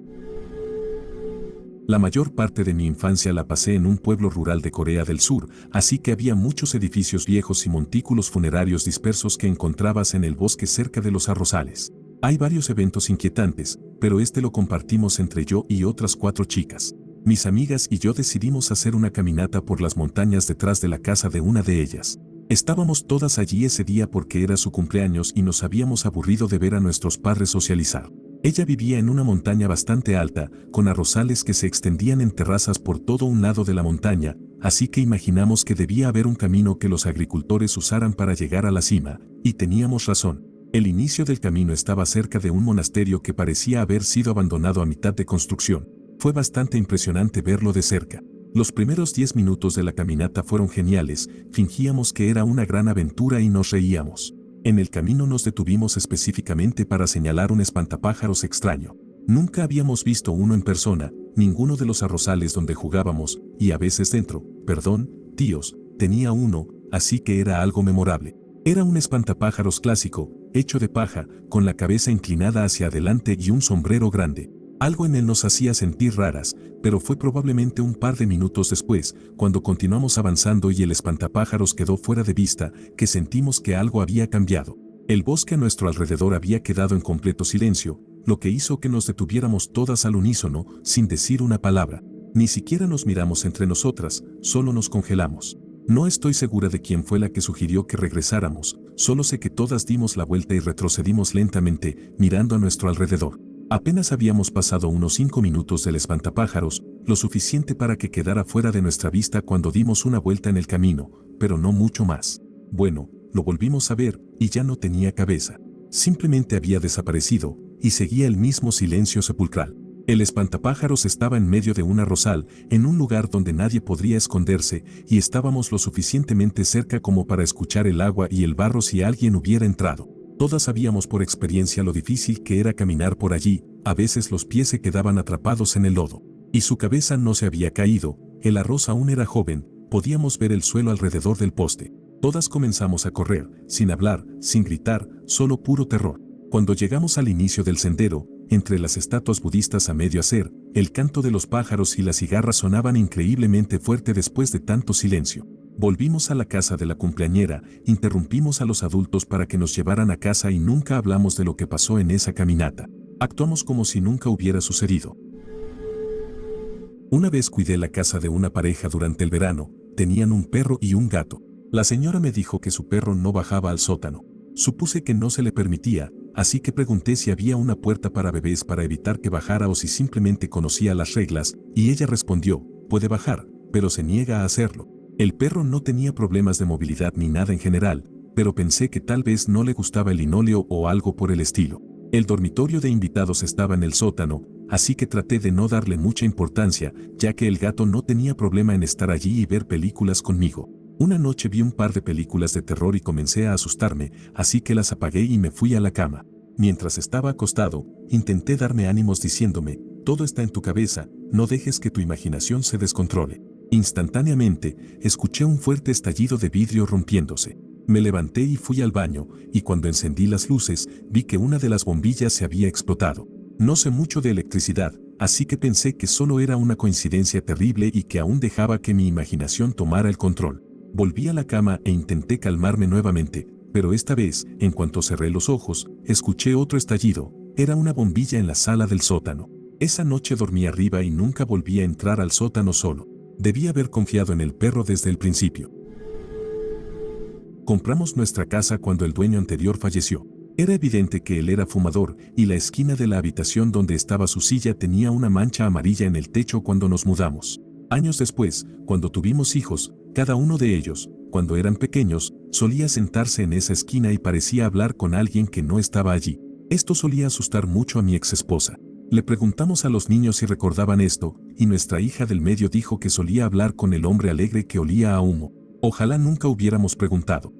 La mayor parte de mi infancia la pasé en un pueblo rural de Corea del Sur, así que había muchos edificios viejos y montículos funerarios dispersos que encontrabas en el bosque cerca de los arrozales. Hay varios eventos inquietantes, pero este lo compartimos entre yo y otras 4 chicas. Mis amigas y yo decidimos hacer una caminata por las montañas detrás de la casa de una de ellas. Estábamos todas allí ese día porque era su cumpleaños y nos habíamos aburrido de ver a nuestros padres socializar. Ella vivía en una montaña bastante alta, con arrozales que se extendían en terrazas por todo un lado de la montaña, así que imaginamos que debía haber un camino que los agricultores usaran para llegar a la cima, y teníamos razón. El inicio del camino estaba cerca de un monasterio que parecía haber sido abandonado a mitad de construcción. Fue bastante impresionante verlo de cerca. Los primeros 10 minutos de la caminata fueron geniales, fingíamos que era una gran aventura y nos reíamos. En el camino nos detuvimos específicamente para señalar un espantapájaros extraño. Nunca habíamos visto uno en persona, ninguno de los arrozales donde jugábamos, y a veces dentro, tíos, tenía uno, así que era algo memorable. Era un espantapájaros clásico, hecho de paja, con la cabeza inclinada hacia adelante y un sombrero grande. Algo en él nos hacía sentir raras, pero fue probablemente un par de minutos después, cuando continuamos avanzando y el espantapájaros quedó fuera de vista, que sentimos que algo había cambiado. El bosque a nuestro alrededor había quedado en completo silencio, lo que hizo que nos detuviéramos todas al unísono, sin decir una palabra. Ni siquiera nos miramos entre nosotras, solo nos congelamos. No estoy segura de quién fue la que sugirió que regresáramos, solo sé que todas dimos la vuelta y retrocedimos lentamente, mirando a nuestro alrededor. Apenas habíamos pasado unos 5 minutos del espantapájaros, lo suficiente para que quedara fuera de nuestra vista cuando dimos una vuelta en el camino, pero no mucho más. Bueno, lo volvimos a ver, y ya no tenía cabeza. Simplemente había desaparecido, y seguía el mismo silencio sepulcral. El espantapájaros estaba en medio de un arrozal, en un lugar donde nadie podría esconderse, y estábamos lo suficientemente cerca como para escuchar el agua y el barro si alguien hubiera entrado. Todas sabíamos por experiencia lo difícil que era caminar por allí, a veces los pies se quedaban atrapados en el lodo. Y su cabeza no se había caído, el arroz aún era joven, podíamos ver el suelo alrededor del poste. Todas comenzamos a correr, sin hablar, sin gritar, solo puro terror. Cuando llegamos al inicio del sendero, entre las estatuas budistas a medio hacer, el canto de los pájaros y las cigarras sonaban increíblemente fuerte después de tanto silencio. Volvimos a la casa de la cumpleañera, interrumpimos a los adultos para que nos llevaran a casa y nunca hablamos de lo que pasó en esa caminata. Actuamos como si nunca hubiera sucedido. Una vez cuidé la casa de una pareja durante el verano, tenían un perro y un gato. La señora me dijo que su perro no bajaba al sótano. Supuse que no se le permitía, así que pregunté si había una puerta para bebés para evitar que bajara o si simplemente conocía las reglas, y ella respondió, puede bajar, pero se niega a hacerlo. El perro no tenía problemas de movilidad ni nada en general, pero pensé que tal vez no le gustaba el linóleo o algo por el estilo. El dormitorio de invitados estaba en el sótano, así que traté de no darle mucha importancia, ya que el gato no tenía problema en estar allí y ver películas conmigo. Una noche vi un par de películas de terror y comencé a asustarme, así que las apagué y me fui a la cama. Mientras estaba acostado, intenté darme ánimos diciéndome, todo está en tu cabeza, no dejes que tu imaginación se descontrole. Instantáneamente, escuché un fuerte estallido de vidrio rompiéndose. Me levanté y fui al baño, y cuando encendí las luces, vi que una de las bombillas se había explotado. No sé mucho de electricidad, así que pensé que solo era una coincidencia terrible y que aún dejaba que mi imaginación tomara el control. Volví a la cama e intenté calmarme nuevamente, pero esta vez, en cuanto cerré los ojos, escuché otro estallido. Era una bombilla en la sala del sótano. Esa noche dormí arriba y nunca volví a entrar al sótano solo. Debí haber confiado en el perro desde el principio. Compramos nuestra casa cuando el dueño anterior falleció. Era evidente que él era fumador, y la esquina de la habitación donde estaba su silla tenía una mancha amarilla en el techo cuando nos mudamos. Años después, cuando tuvimos hijos, cada uno de ellos, cuando eran pequeños, solía sentarse en esa esquina y parecía hablar con alguien que no estaba allí. Esto solía asustar mucho a mi exesposa. Le preguntamos a los niños si recordaban esto, y nuestra hija del medio dijo que solía hablar con el hombre alegre que olía a humo. Ojalá nunca hubiéramos preguntado.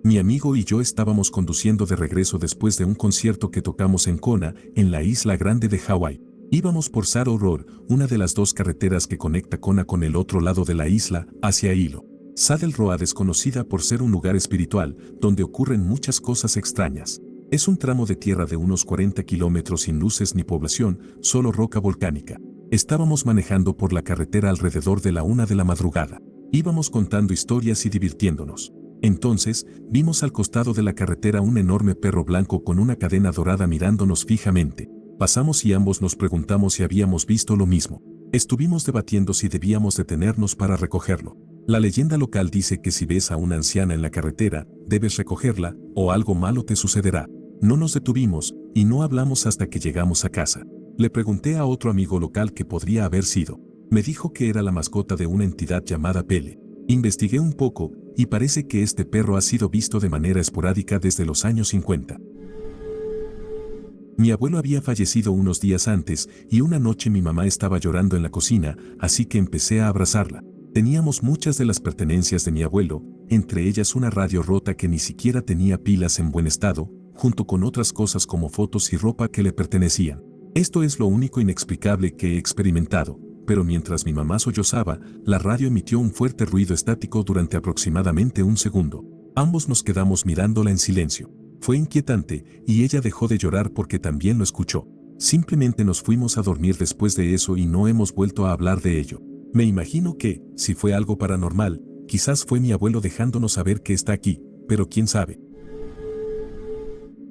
Mi amigo y yo estábamos conduciendo de regreso después de un concierto que tocamos en Kona, en la isla grande de Hawái. Íbamos por Saddle Road, una de las dos carreteras que conecta Kona con el otro lado de la isla, hacia Hilo. Saddle Road es conocida por ser un lugar espiritual, donde ocurren muchas cosas extrañas. Es un tramo de tierra de unos 40 kilómetros sin luces ni población, solo roca volcánica. Estábamos manejando por la carretera alrededor de la 1 de la madrugada. Íbamos contando historias y divirtiéndonos. Entonces, vimos al costado de la carretera un enorme perro blanco con una cadena dorada mirándonos fijamente. Pasamos y ambos nos preguntamos si habíamos visto lo mismo. Estuvimos debatiendo si debíamos detenernos para recogerlo. La leyenda local dice que si ves a una anciana en la carretera, debes recogerla, o algo malo te sucederá. No nos detuvimos, y no hablamos hasta que llegamos a casa. Le pregunté a otro amigo local qué podría haber sido. Me dijo que era la mascota de una entidad llamada Pele. Investigué un poco, y parece que este perro ha sido visto de manera esporádica desde los años 50. Mi abuelo había fallecido unos días antes, y una noche mi mamá estaba llorando en la cocina, así que empecé a abrazarla. Teníamos muchas de las pertenencias de mi abuelo, entre ellas una radio rota que ni siquiera tenía pilas en buen estado, junto con otras cosas como fotos y ropa que le pertenecían. Esto es lo único inexplicable que he experimentado, pero mientras mi mamá sollozaba, la radio emitió un fuerte ruido estático durante aproximadamente un segundo. Ambos nos quedamos mirándola en silencio. Fue inquietante, y ella dejó de llorar porque también lo escuchó. Simplemente nos fuimos a dormir después de eso y no hemos vuelto a hablar de ello. Me imagino que, si fue algo paranormal, quizás fue mi abuelo dejándonos saber que está aquí, pero quién sabe.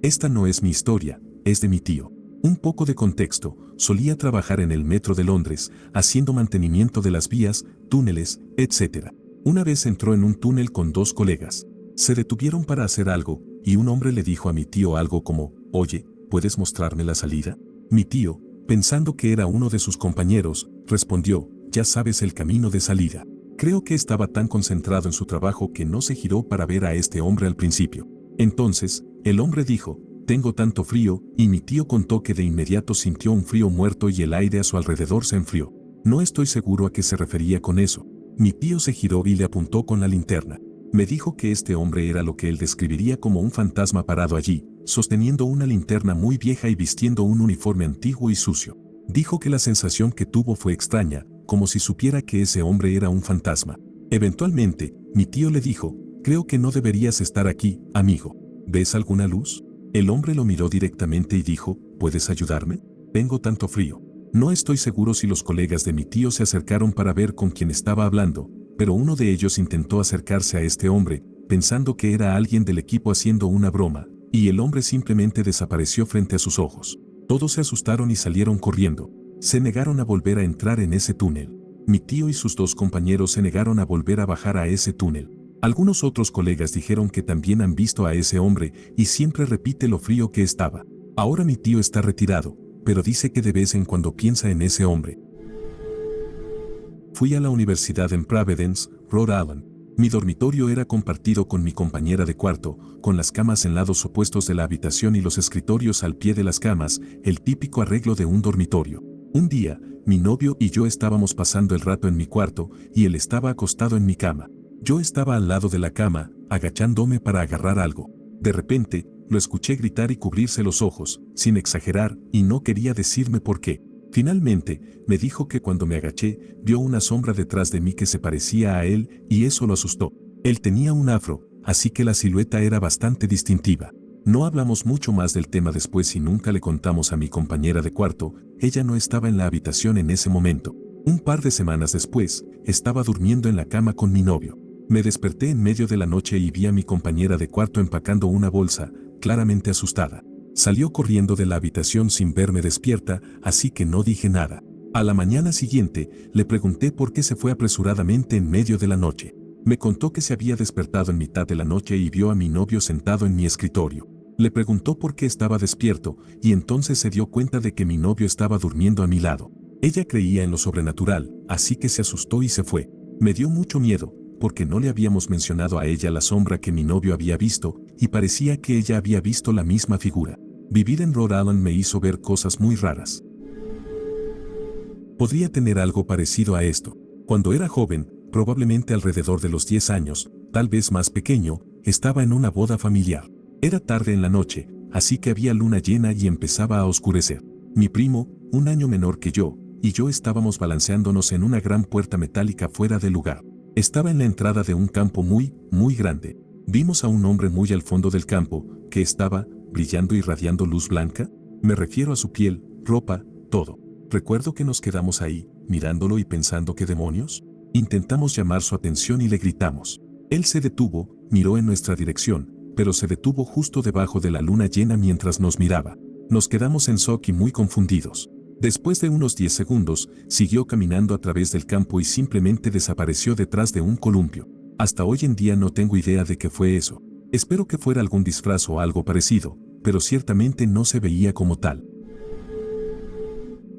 Esta no es mi historia, es de mi tío. Un poco de contexto: solía trabajar en el metro de Londres, haciendo mantenimiento de las vías, túneles, etc. Una vez entró en un túnel con dos colegas. Se detuvieron para hacer algo, y un hombre le dijo a mi tío algo como: «Oye, ¿puedes mostrarme la salida?». Mi tío, pensando que era uno de sus compañeros, respondió: «Ya sabes el camino de salida». Creo que estaba tan concentrado en su trabajo que no se giró para ver a este hombre al principio. Entonces, el hombre dijo: «Tengo tanto frío», y mi tío contó que de inmediato sintió un frío muerto y el aire a su alrededor se enfrió. No estoy seguro a qué se refería con eso. Mi tío se giró y le apuntó con la linterna. Me dijo que este hombre era lo que él describiría como un fantasma parado allí, sosteniendo una linterna muy vieja y vistiendo un uniforme antiguo y sucio. Dijo que la sensación que tuvo fue extraña, como si supiera que ese hombre era un fantasma. Eventualmente, mi tío le dijo: «Creo que no deberías estar aquí, amigo. ¿Ves alguna luz?». El hombre lo miró directamente y dijo: «¿Puedes ayudarme? Tengo tanto frío». No estoy seguro si los colegas de mi tío se acercaron para ver con quién estaba hablando, pero uno de ellos intentó acercarse a este hombre, pensando que era alguien del equipo haciendo una broma, y el hombre simplemente desapareció frente a sus ojos. Todos se asustaron y salieron corriendo. Se negaron a volver a entrar en ese túnel. Mi tío y sus dos compañeros se negaron a volver a bajar a ese túnel. Algunos otros colegas dijeron que también han visto a ese hombre y siempre repite lo frío que estaba. Ahora mi tío está retirado, pero dice que de vez en cuando piensa en ese hombre. Fui a la universidad en Providence, Rhode Island. Mi dormitorio era compartido con mi compañera de cuarto, con las camas en lados opuestos de la habitación y los escritorios al pie de las camas, el típico arreglo de un dormitorio. Un día, mi novio y yo estábamos pasando el rato en mi cuarto y él estaba acostado en mi cama. Yo estaba al lado de la cama, agachándome para agarrar algo. De repente, lo escuché gritar y cubrirse los ojos, sin exagerar, y no quería decirme por qué. Finalmente, me dijo que cuando me agaché, vio una sombra detrás de mí que se parecía a él, y eso lo asustó. Él tenía un afro, así que la silueta era bastante distintiva. No hablamos mucho más del tema después y nunca le contamos a mi compañera de cuarto. Ella no estaba en la habitación en ese momento. Un par de semanas después, estaba durmiendo en la cama con mi novio. Me desperté en medio de la noche y vi a mi compañera de cuarto empacando una bolsa, claramente asustada. Salió corriendo de la habitación sin verme despierta, así que no dije nada. A la mañana siguiente, le pregunté por qué se fue apresuradamente en medio de la noche. Me contó que se había despertado en mitad de la noche y vio a mi novio sentado en mi escritorio. Le preguntó por qué estaba despierto, y entonces se dio cuenta de que mi novio estaba durmiendo a mi lado. Ella creía en lo sobrenatural, así que se asustó y se fue. Me dio mucho miedo, porque no le habíamos mencionado a ella la sombra que mi novio había visto, y parecía que ella había visto la misma figura. Vivir en Rhode Island me hizo ver cosas muy raras. Podría tener algo parecido a esto. Cuando era joven, probablemente alrededor de los 10 años, tal vez más pequeño, estaba en una boda familiar. Era tarde en la noche, así que había luna llena y empezaba a oscurecer. Mi primo, un año menor que yo, y yo estábamos balanceándonos en una gran puerta metálica fuera del lugar. Estaba en la entrada de un campo muy grande. Vimos a un hombre muy al fondo del campo, que estaba brillando y irradiando luz blanca. Me refiero a su piel, ropa, todo. Recuerdo que nos quedamos ahí, mirándolo y pensando: ¿qué demonios? Intentamos llamar su atención y le gritamos. Él se detuvo, miró en nuestra dirección, pero se detuvo justo debajo de la luna llena mientras nos miraba. Nos quedamos en shock y muy confundidos. Después de unos 10 segundos, siguió caminando a través del campo y simplemente desapareció detrás de un columpio. Hasta hoy en día no tengo idea de qué fue eso. Espero que fuera algún disfraz o algo parecido, pero ciertamente no se veía como tal.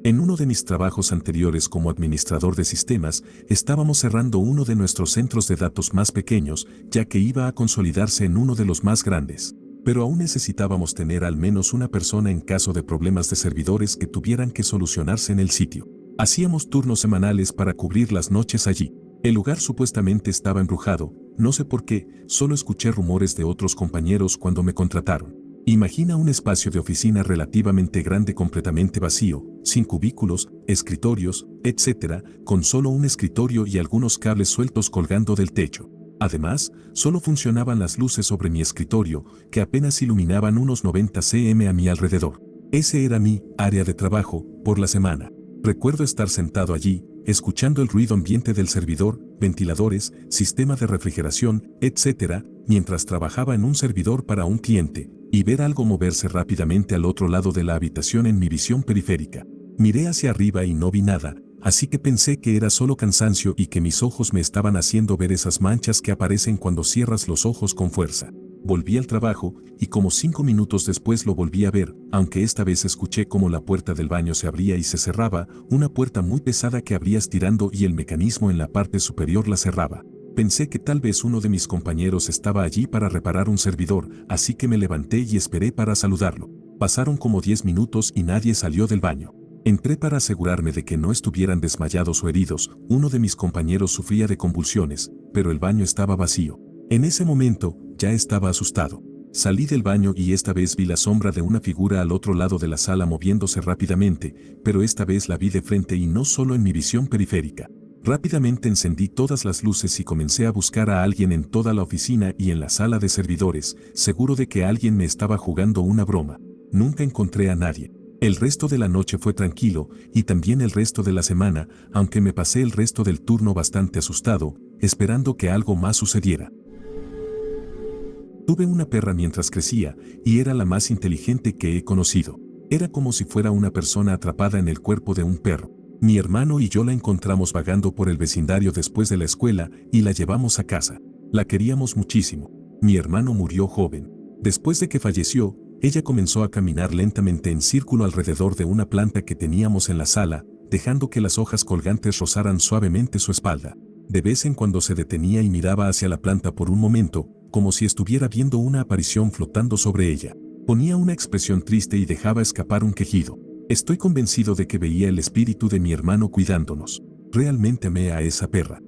En uno de mis trabajos anteriores como administrador de sistemas, estábamos cerrando uno de nuestros centros de datos más pequeños, ya que iba a consolidarse en uno de los más grandes. Pero aún necesitábamos tener al menos una persona en caso de problemas de servidores que tuvieran que solucionarse en el sitio. Hacíamos turnos semanales para cubrir las noches allí. El lugar supuestamente estaba embrujado, no sé por qué, solo escuché rumores de otros compañeros cuando me contrataron. Imagina un espacio de oficina relativamente grande completamente vacío, sin cubículos, escritorios, etc., con solo un escritorio y algunos cables sueltos colgando del techo. Además, solo funcionaban las luces sobre mi escritorio, que apenas iluminaban unos 90 cm a mi alrededor. Ese era mi área de trabajo por la semana. Recuerdo estar sentado allí, escuchando el ruido ambiente del servidor, ventiladores, sistema de refrigeración, etc., mientras trabajaba en un servidor para un cliente, y ver algo moverse rápidamente al otro lado de la habitación en mi visión periférica. Miré hacia arriba y no vi nada, así que pensé que era solo cansancio y que mis ojos me estaban haciendo ver esas manchas que aparecen cuando cierras los ojos con fuerza. Volví al trabajo, y como 5 minutos después lo volví a ver, aunque esta vez escuché cómo la puerta del baño se abría y se cerraba, una puerta muy pesada que abría estirando y el mecanismo en la parte superior la cerraba. Pensé que tal vez uno de mis compañeros estaba allí para reparar un servidor, así que me levanté y esperé para saludarlo. Pasaron como 10 minutos y nadie salió del baño. Entré para asegurarme de que no estuvieran desmayados o heridos. Uno de mis compañeros sufría de convulsiones, pero el baño estaba vacío. En ese momento, ya estaba asustado. Salí del baño y esta vez vi la sombra de una figura al otro lado de la sala moviéndose rápidamente, pero esta vez la vi de frente y no solo en mi visión periférica. Rápidamente encendí todas las luces y comencé a buscar a alguien en toda la oficina y en la sala de servidores, seguro de que alguien me estaba jugando una broma. Nunca encontré a nadie. El resto de la noche fue tranquilo, y también el resto de la semana, aunque me pasé el resto del turno bastante asustado, esperando que algo más sucediera. Tuve una perra mientras crecía, y era la más inteligente que he conocido. Era como si fuera una persona atrapada en el cuerpo de un perro. Mi hermano y yo la encontramos vagando por el vecindario después de la escuela y la llevamos a casa. La queríamos muchísimo. Mi hermano murió joven. Después de que falleció, ella comenzó a caminar lentamente en círculo alrededor de una planta que teníamos en la sala, dejando que las hojas colgantes rozaran suavemente su espalda. De vez en cuando se detenía y miraba hacia la planta por un momento, como si estuviera viendo una aparición flotando sobre ella. Ponía una expresión triste y dejaba escapar un quejido. Estoy convencido de que veía el espíritu de mi hermano cuidándonos. Realmente amé a esa perra.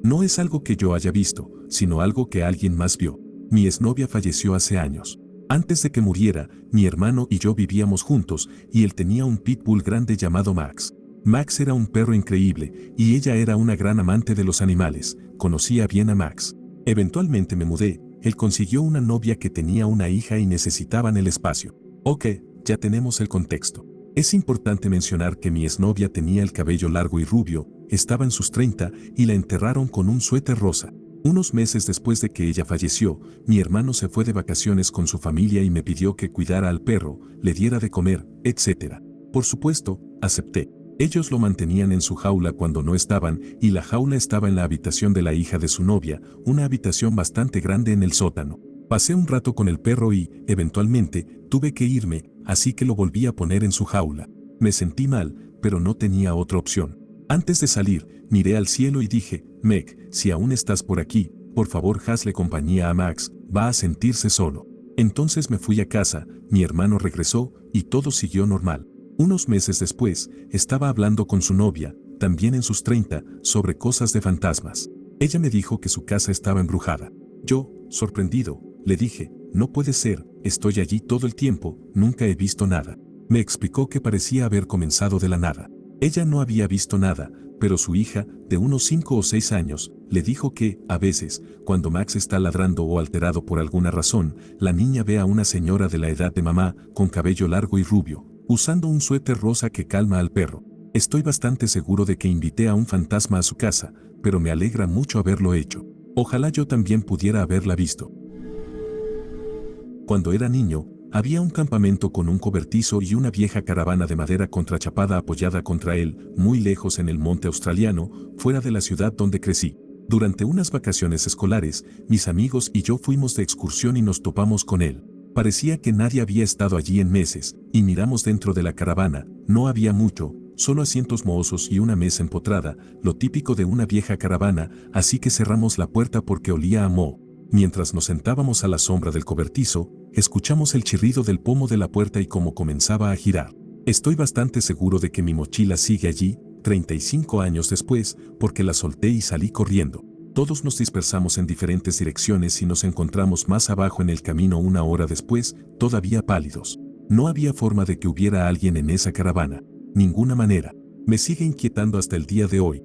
No es algo que yo haya visto, sino algo que alguien más vio. Mi exnovia falleció hace años. Antes de que muriera, mi hermano y yo vivíamos juntos, y él tenía un pitbull grande llamado Max. Max era un perro increíble, y ella era una gran amante de los animales. Conocía bien a Max. Eventualmente me mudé, él consiguió una novia que tenía una hija y necesitaban el espacio. Ok, ya tenemos el contexto. Es importante mencionar que mi exnovia tenía el cabello largo y rubio, estaba en sus 30 y la enterraron con un suéter rosa. Unos meses después de que ella falleció, mi hermano se fue de vacaciones con su familia y me pidió que cuidara al perro, le diera de comer, etc. Por supuesto, acepté. Ellos lo mantenían en su jaula cuando no estaban, y la jaula estaba en la habitación de la hija de su novia, una habitación bastante grande en el sótano. Pasé un rato con el perro y, eventualmente, tuve que irme, así que lo volví a poner en su jaula. Me sentí mal, pero no tenía otra opción. Antes de salir, miré al cielo y dije, Meg, si aún estás por aquí, por favor hazle compañía a Max, va a sentirse solo. Entonces me fui a casa, mi hermano regresó, y todo siguió normal. Unos meses después, estaba hablando con su novia, también en sus 30, sobre cosas de fantasmas. Ella me dijo que su casa estaba embrujada. Yo, sorprendido, le dije, no puede ser, estoy allí todo el tiempo, nunca he visto nada. Me explicó que parecía haber comenzado de la nada. Ella no había visto nada, pero su hija, de unos 5 o 6 años, le dijo que, a veces, cuando Max está ladrando o alterado por alguna razón, la niña ve a una señora de la edad de mamá, con cabello largo y rubio, usando un suéter rosa que calma al perro. Estoy bastante seguro de que invité a un fantasma a su casa, pero me alegra mucho haberlo hecho. Ojalá yo también pudiera haberla visto. Cuando era niño, había un campamento con un cobertizo y una vieja caravana de madera contrachapada apoyada contra él, muy lejos en el monte australiano, fuera de la ciudad donde crecí. Durante unas vacaciones escolares, mis amigos y yo fuimos de excursión y nos topamos con él. Parecía que nadie había estado allí en meses, y miramos dentro de la caravana, no había mucho, solo asientos mohosos y una mesa empotrada, lo típico de una vieja caravana, así que cerramos la puerta porque olía a moho. Mientras nos sentábamos a la sombra del cobertizo, escuchamos el chirrido del pomo de la puerta y cómo comenzaba a girar. Estoy bastante seguro de que mi mochila sigue allí, 35 años después, porque la solté y salí corriendo. Todos nos dispersamos en diferentes direcciones y nos encontramos más abajo en el camino una hora después, todavía pálidos. No había forma de que hubiera alguien en esa caravana. Ninguna manera. Me sigue inquietando hasta el día de hoy.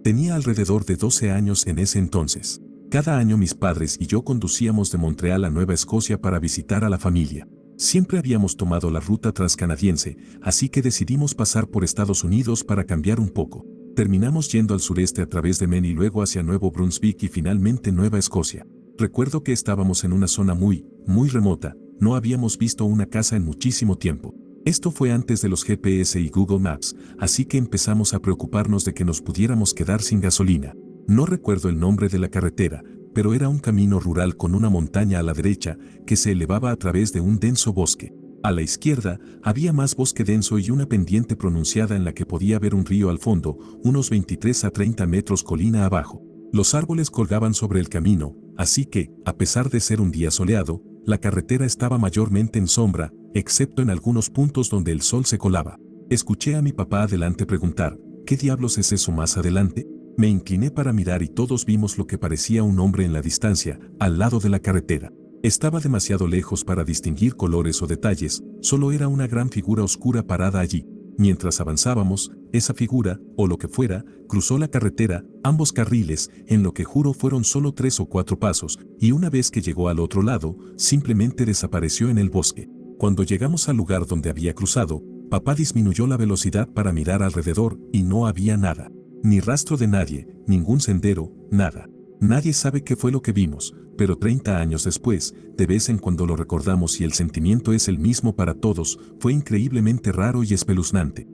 Tenía alrededor de 12 años en ese entonces. Cada año mis padres y yo conducíamos de Montreal a Nueva Escocia para visitar a la familia. Siempre habíamos tomado la ruta transcanadiense, así que decidimos pasar por Estados Unidos para cambiar un poco. Terminamos yendo al sureste a través de Maine y luego hacia Nuevo Brunswick y finalmente Nueva Escocia. Recuerdo que estábamos en una zona muy remota, no habíamos visto una casa en muchísimo tiempo. Esto fue antes de los GPS y Google Maps, así que empezamos a preocuparnos de que nos pudiéramos quedar sin gasolina. No recuerdo el nombre de la carretera, pero era un camino rural con una montaña a la derecha que se elevaba a través de un denso bosque. A la izquierda había más bosque denso y una pendiente pronunciada en la que podía ver un río al fondo, unos 23 a 30 metros colina abajo. Los árboles colgaban sobre el camino, así que, a pesar de ser un día soleado, la carretera estaba mayormente en sombra, excepto en algunos puntos donde el sol se colaba. Escuché a mi papá adelante preguntar, ¿qué diablos es eso más adelante? Me incliné para mirar y todos vimos lo que parecía un hombre en la distancia, al lado de la carretera. Estaba demasiado lejos para distinguir colores o detalles, solo era una gran figura oscura parada allí. Mientras avanzábamos, esa figura, o lo que fuera, cruzó la carretera, ambos carriles, en lo que juro fueron solo 3 o 4 pasos, y una vez que llegó al otro lado, simplemente desapareció en el bosque. Cuando llegamos al lugar donde había cruzado, papá disminuyó la velocidad para mirar alrededor y no había nada. Ni rastro de nadie, ningún sendero, nada. Nadie sabe qué fue lo que vimos, pero 30 años después, de vez en cuando lo recordamos y el sentimiento es el mismo para todos, fue increíblemente raro y espeluznante.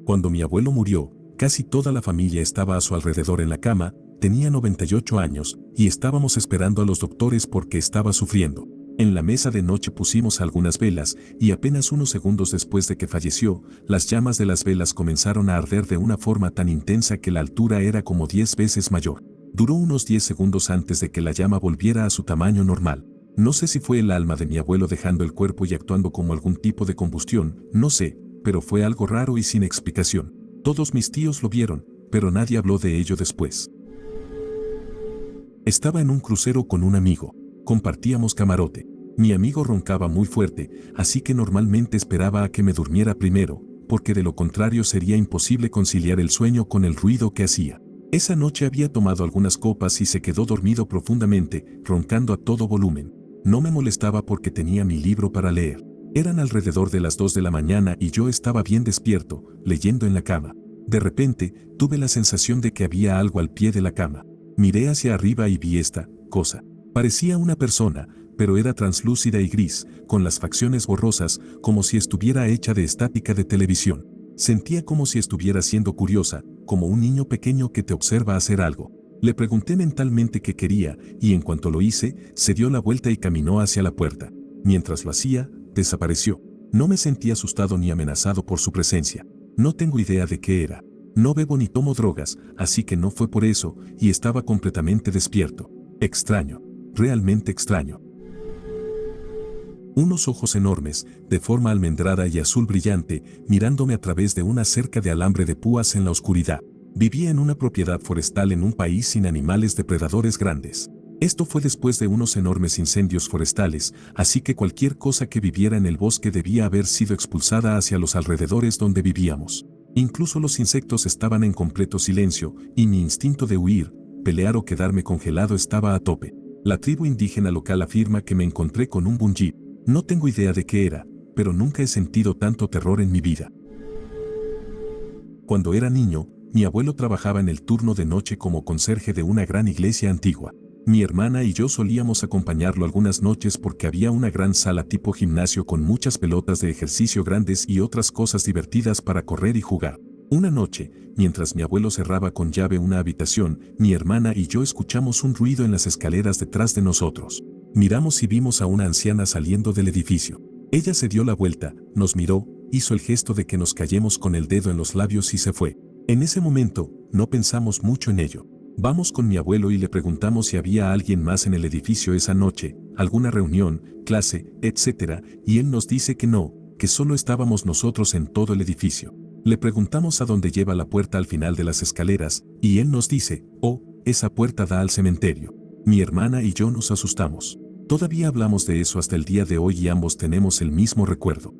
Cuando mi abuelo murió, casi toda la familia estaba a su alrededor en la cama, tenía 98 años, y estábamos esperando a los doctores porque estaba sufriendo. En la mesa de noche pusimos algunas velas, y apenas unos segundos después de que falleció, las llamas de las velas comenzaron a arder de una forma tan intensa que la altura era como 10 veces mayor. Duró unos 10 segundos antes de que la llama volviera a su tamaño normal. No sé si fue el alma de mi abuelo dejando el cuerpo y actuando como algún tipo de combustión, no sé, pero fue algo raro y sin explicación. Todos mis tíos lo vieron, pero nadie habló de ello después. Estaba en un crucero con un amigo. Compartíamos camarote. Mi amigo roncaba muy fuerte, así que normalmente esperaba a que me durmiera primero, porque de lo contrario sería imposible conciliar el sueño con el ruido que hacía. Esa noche había tomado algunas copas y se quedó dormido profundamente, roncando a todo volumen. No me molestaba porque tenía mi libro para leer. Eran alrededor de las 2 de la mañana y yo estaba bien despierto, leyendo en la cama. De repente, tuve la sensación de que había algo al pie de la cama. Miré hacia arriba y vi esta cosa. Parecía una persona, pero era translúcida y gris, con las facciones borrosas, como si estuviera hecha de estática de televisión. Sentía como si estuviera siendo curiosa, como un niño pequeño que te observa hacer algo. Le pregunté mentalmente qué quería, y en cuanto lo hice, se dio la vuelta y caminó hacia la puerta. Mientras lo hacía, desapareció. No me sentí asustado ni amenazado por su presencia. No tengo idea de qué era. No bebo ni tomo drogas, así que no fue por eso, y estaba completamente despierto. Extraño. Realmente extraño. Unos ojos enormes, de forma almendrada y azul brillante, mirándome a través de una cerca de alambre de púas en la oscuridad. Vivía en una propiedad forestal en un país sin animales depredadores grandes. Esto fue después de unos enormes incendios forestales, así que cualquier cosa que viviera en el bosque debía haber sido expulsada hacia los alrededores donde vivíamos. Incluso los insectos estaban en completo silencio, y mi instinto de huir, pelear o quedarme congelado estaba a tope. La tribu indígena local afirma que me encontré con un bunjit. No tengo idea de qué era, pero nunca he sentido tanto terror en mi vida. Cuando era niño, mi abuelo trabajaba en el turno de noche como conserje de una gran iglesia antigua. Mi hermana y yo solíamos acompañarlo algunas noches porque había una gran sala tipo gimnasio con muchas pelotas de ejercicio grandes y otras cosas divertidas para correr y jugar. Una noche, mientras mi abuelo cerraba con llave una habitación, mi hermana y yo escuchamos un ruido en las escaleras detrás de nosotros. Miramos y vimos a una anciana saliendo del edificio. Ella se dio la vuelta, nos miró, hizo el gesto de que nos callemos con el dedo en los labios y se fue. En ese momento, no pensamos mucho en ello. Vamos con mi abuelo y le preguntamos si había alguien más en el edificio esa noche, alguna reunión, clase, etc., y él nos dice que no, que solo estábamos nosotros en todo el edificio. Le preguntamos a dónde lleva la puerta al final de las escaleras, y él nos dice, oh, esa puerta da al cementerio. Mi hermana y yo nos asustamos. Todavía hablamos de eso hasta el día de hoy y ambos tenemos el mismo recuerdo.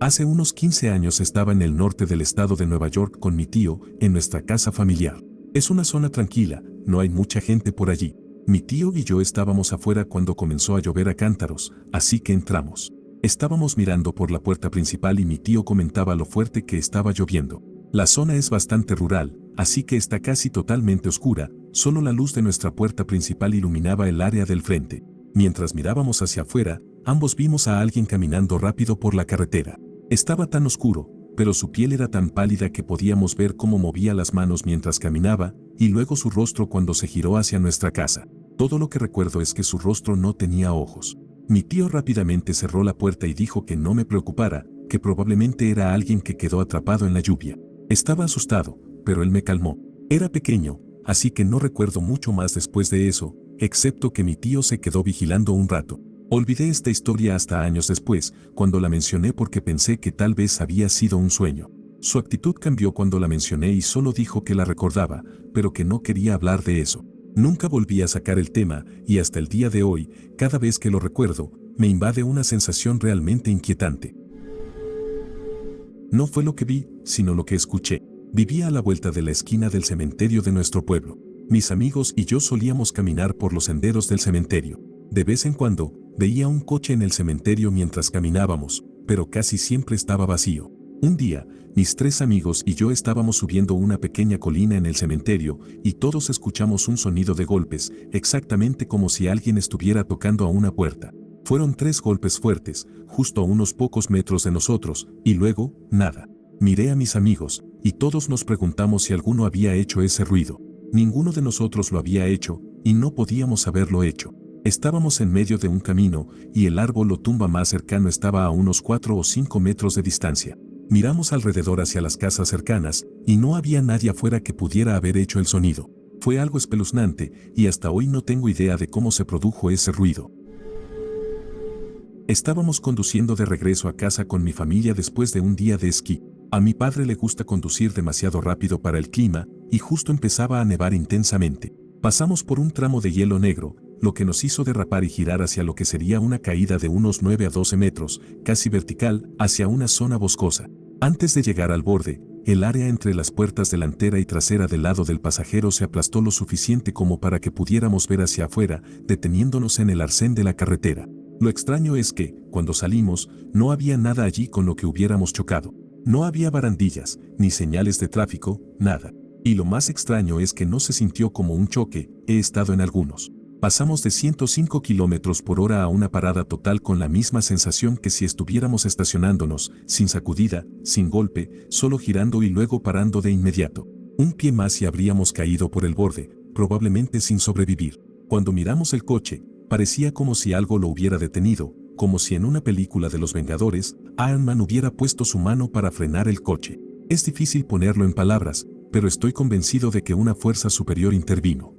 Hace unos 15 años estaba en el norte del estado de Nueva York con mi tío, en nuestra casa familiar. Es una zona tranquila, no hay mucha gente por allí. Mi tío y yo estábamos afuera cuando comenzó a llover a cántaros, así que entramos. Estábamos mirando por la puerta principal y mi tío comentaba lo fuerte que estaba lloviendo. La zona es bastante rural, así que está casi totalmente oscura, solo la luz de nuestra puerta principal iluminaba el área del frente. Mientras mirábamos hacia afuera, ambos vimos a alguien caminando rápido por la carretera. Estaba tan oscuro, pero su piel era tan pálida que podíamos ver cómo movía las manos mientras caminaba, y luego su rostro cuando se giró hacia nuestra casa. Todo lo que recuerdo es que su rostro no tenía ojos. Mi tío rápidamente cerró la puerta y dijo que no me preocupara, que probablemente era alguien que quedó atrapado en la lluvia. Estaba asustado, pero él me calmó. Era pequeño, así que no recuerdo mucho más después de eso, excepto que mi tío se quedó vigilando un rato. Olvidé esta historia hasta años después, cuando la mencioné porque pensé que tal vez había sido un sueño. Su actitud cambió cuando la mencioné y solo dijo que la recordaba, pero que no quería hablar de eso. Nunca volví a sacar el tema y hasta el día de hoy, cada vez que lo recuerdo, me invade una sensación realmente inquietante. No fue lo que vi, sino lo que escuché. Vivía a la vuelta de la esquina del cementerio de nuestro pueblo. Mis amigos y yo solíamos caminar por los senderos del cementerio. De vez en cuando, veía un coche en el cementerio mientras caminábamos, pero casi siempre estaba vacío. Un día, mis 3 amigos y yo estábamos subiendo una pequeña colina en el cementerio y todos escuchamos un sonido de golpes, exactamente como si alguien estuviera tocando a una puerta. Fueron 3 golpes fuertes, justo a unos pocos metros de nosotros, y luego, nada. Miré a mis amigos, y todos nos preguntamos si alguno había hecho ese ruido. Ninguno de nosotros lo había hecho, y no podíamos haberlo hecho. Estábamos en medio de un camino, y el árbol o tumba más cercano estaba a unos 4 o 5 metros de distancia. Miramos alrededor hacia las casas cercanas, y no había nadie afuera que pudiera haber hecho el sonido. Fue algo espeluznante, y hasta hoy no tengo idea de cómo se produjo ese ruido. Estábamos conduciendo de regreso a casa con mi familia después de un día de esquí. A mi padre le gusta conducir demasiado rápido para el clima, y justo empezaba a nevar intensamente. Pasamos por un tramo de hielo negro, lo que nos hizo derrapar y girar hacia lo que sería una caída de unos 9 a 12 metros, casi vertical, hacia una zona boscosa. Antes de llegar al borde, el área entre las puertas delantera y trasera del lado del pasajero se aplastó lo suficiente como para que pudiéramos ver hacia afuera, deteniéndonos en el arcén de la carretera. Lo extraño es que, cuando salimos, no había nada allí con lo que hubiéramos chocado. No había barandillas, ni señales de tráfico, nada. Y lo más extraño es que no se sintió como un choque, he estado en algunos. Pasamos de 105 km por hora a una parada total con la misma sensación que si estuviéramos estacionándonos, sin sacudida, sin golpe, solo girando y luego parando de inmediato. Un pie más y habríamos caído por el borde, probablemente sin sobrevivir. Cuando miramos el coche, parecía como si algo lo hubiera detenido, como si en una película de los Vengadores, Iron Man hubiera puesto su mano para frenar el coche. Es difícil ponerlo en palabras, pero estoy convencido de que una fuerza superior intervino.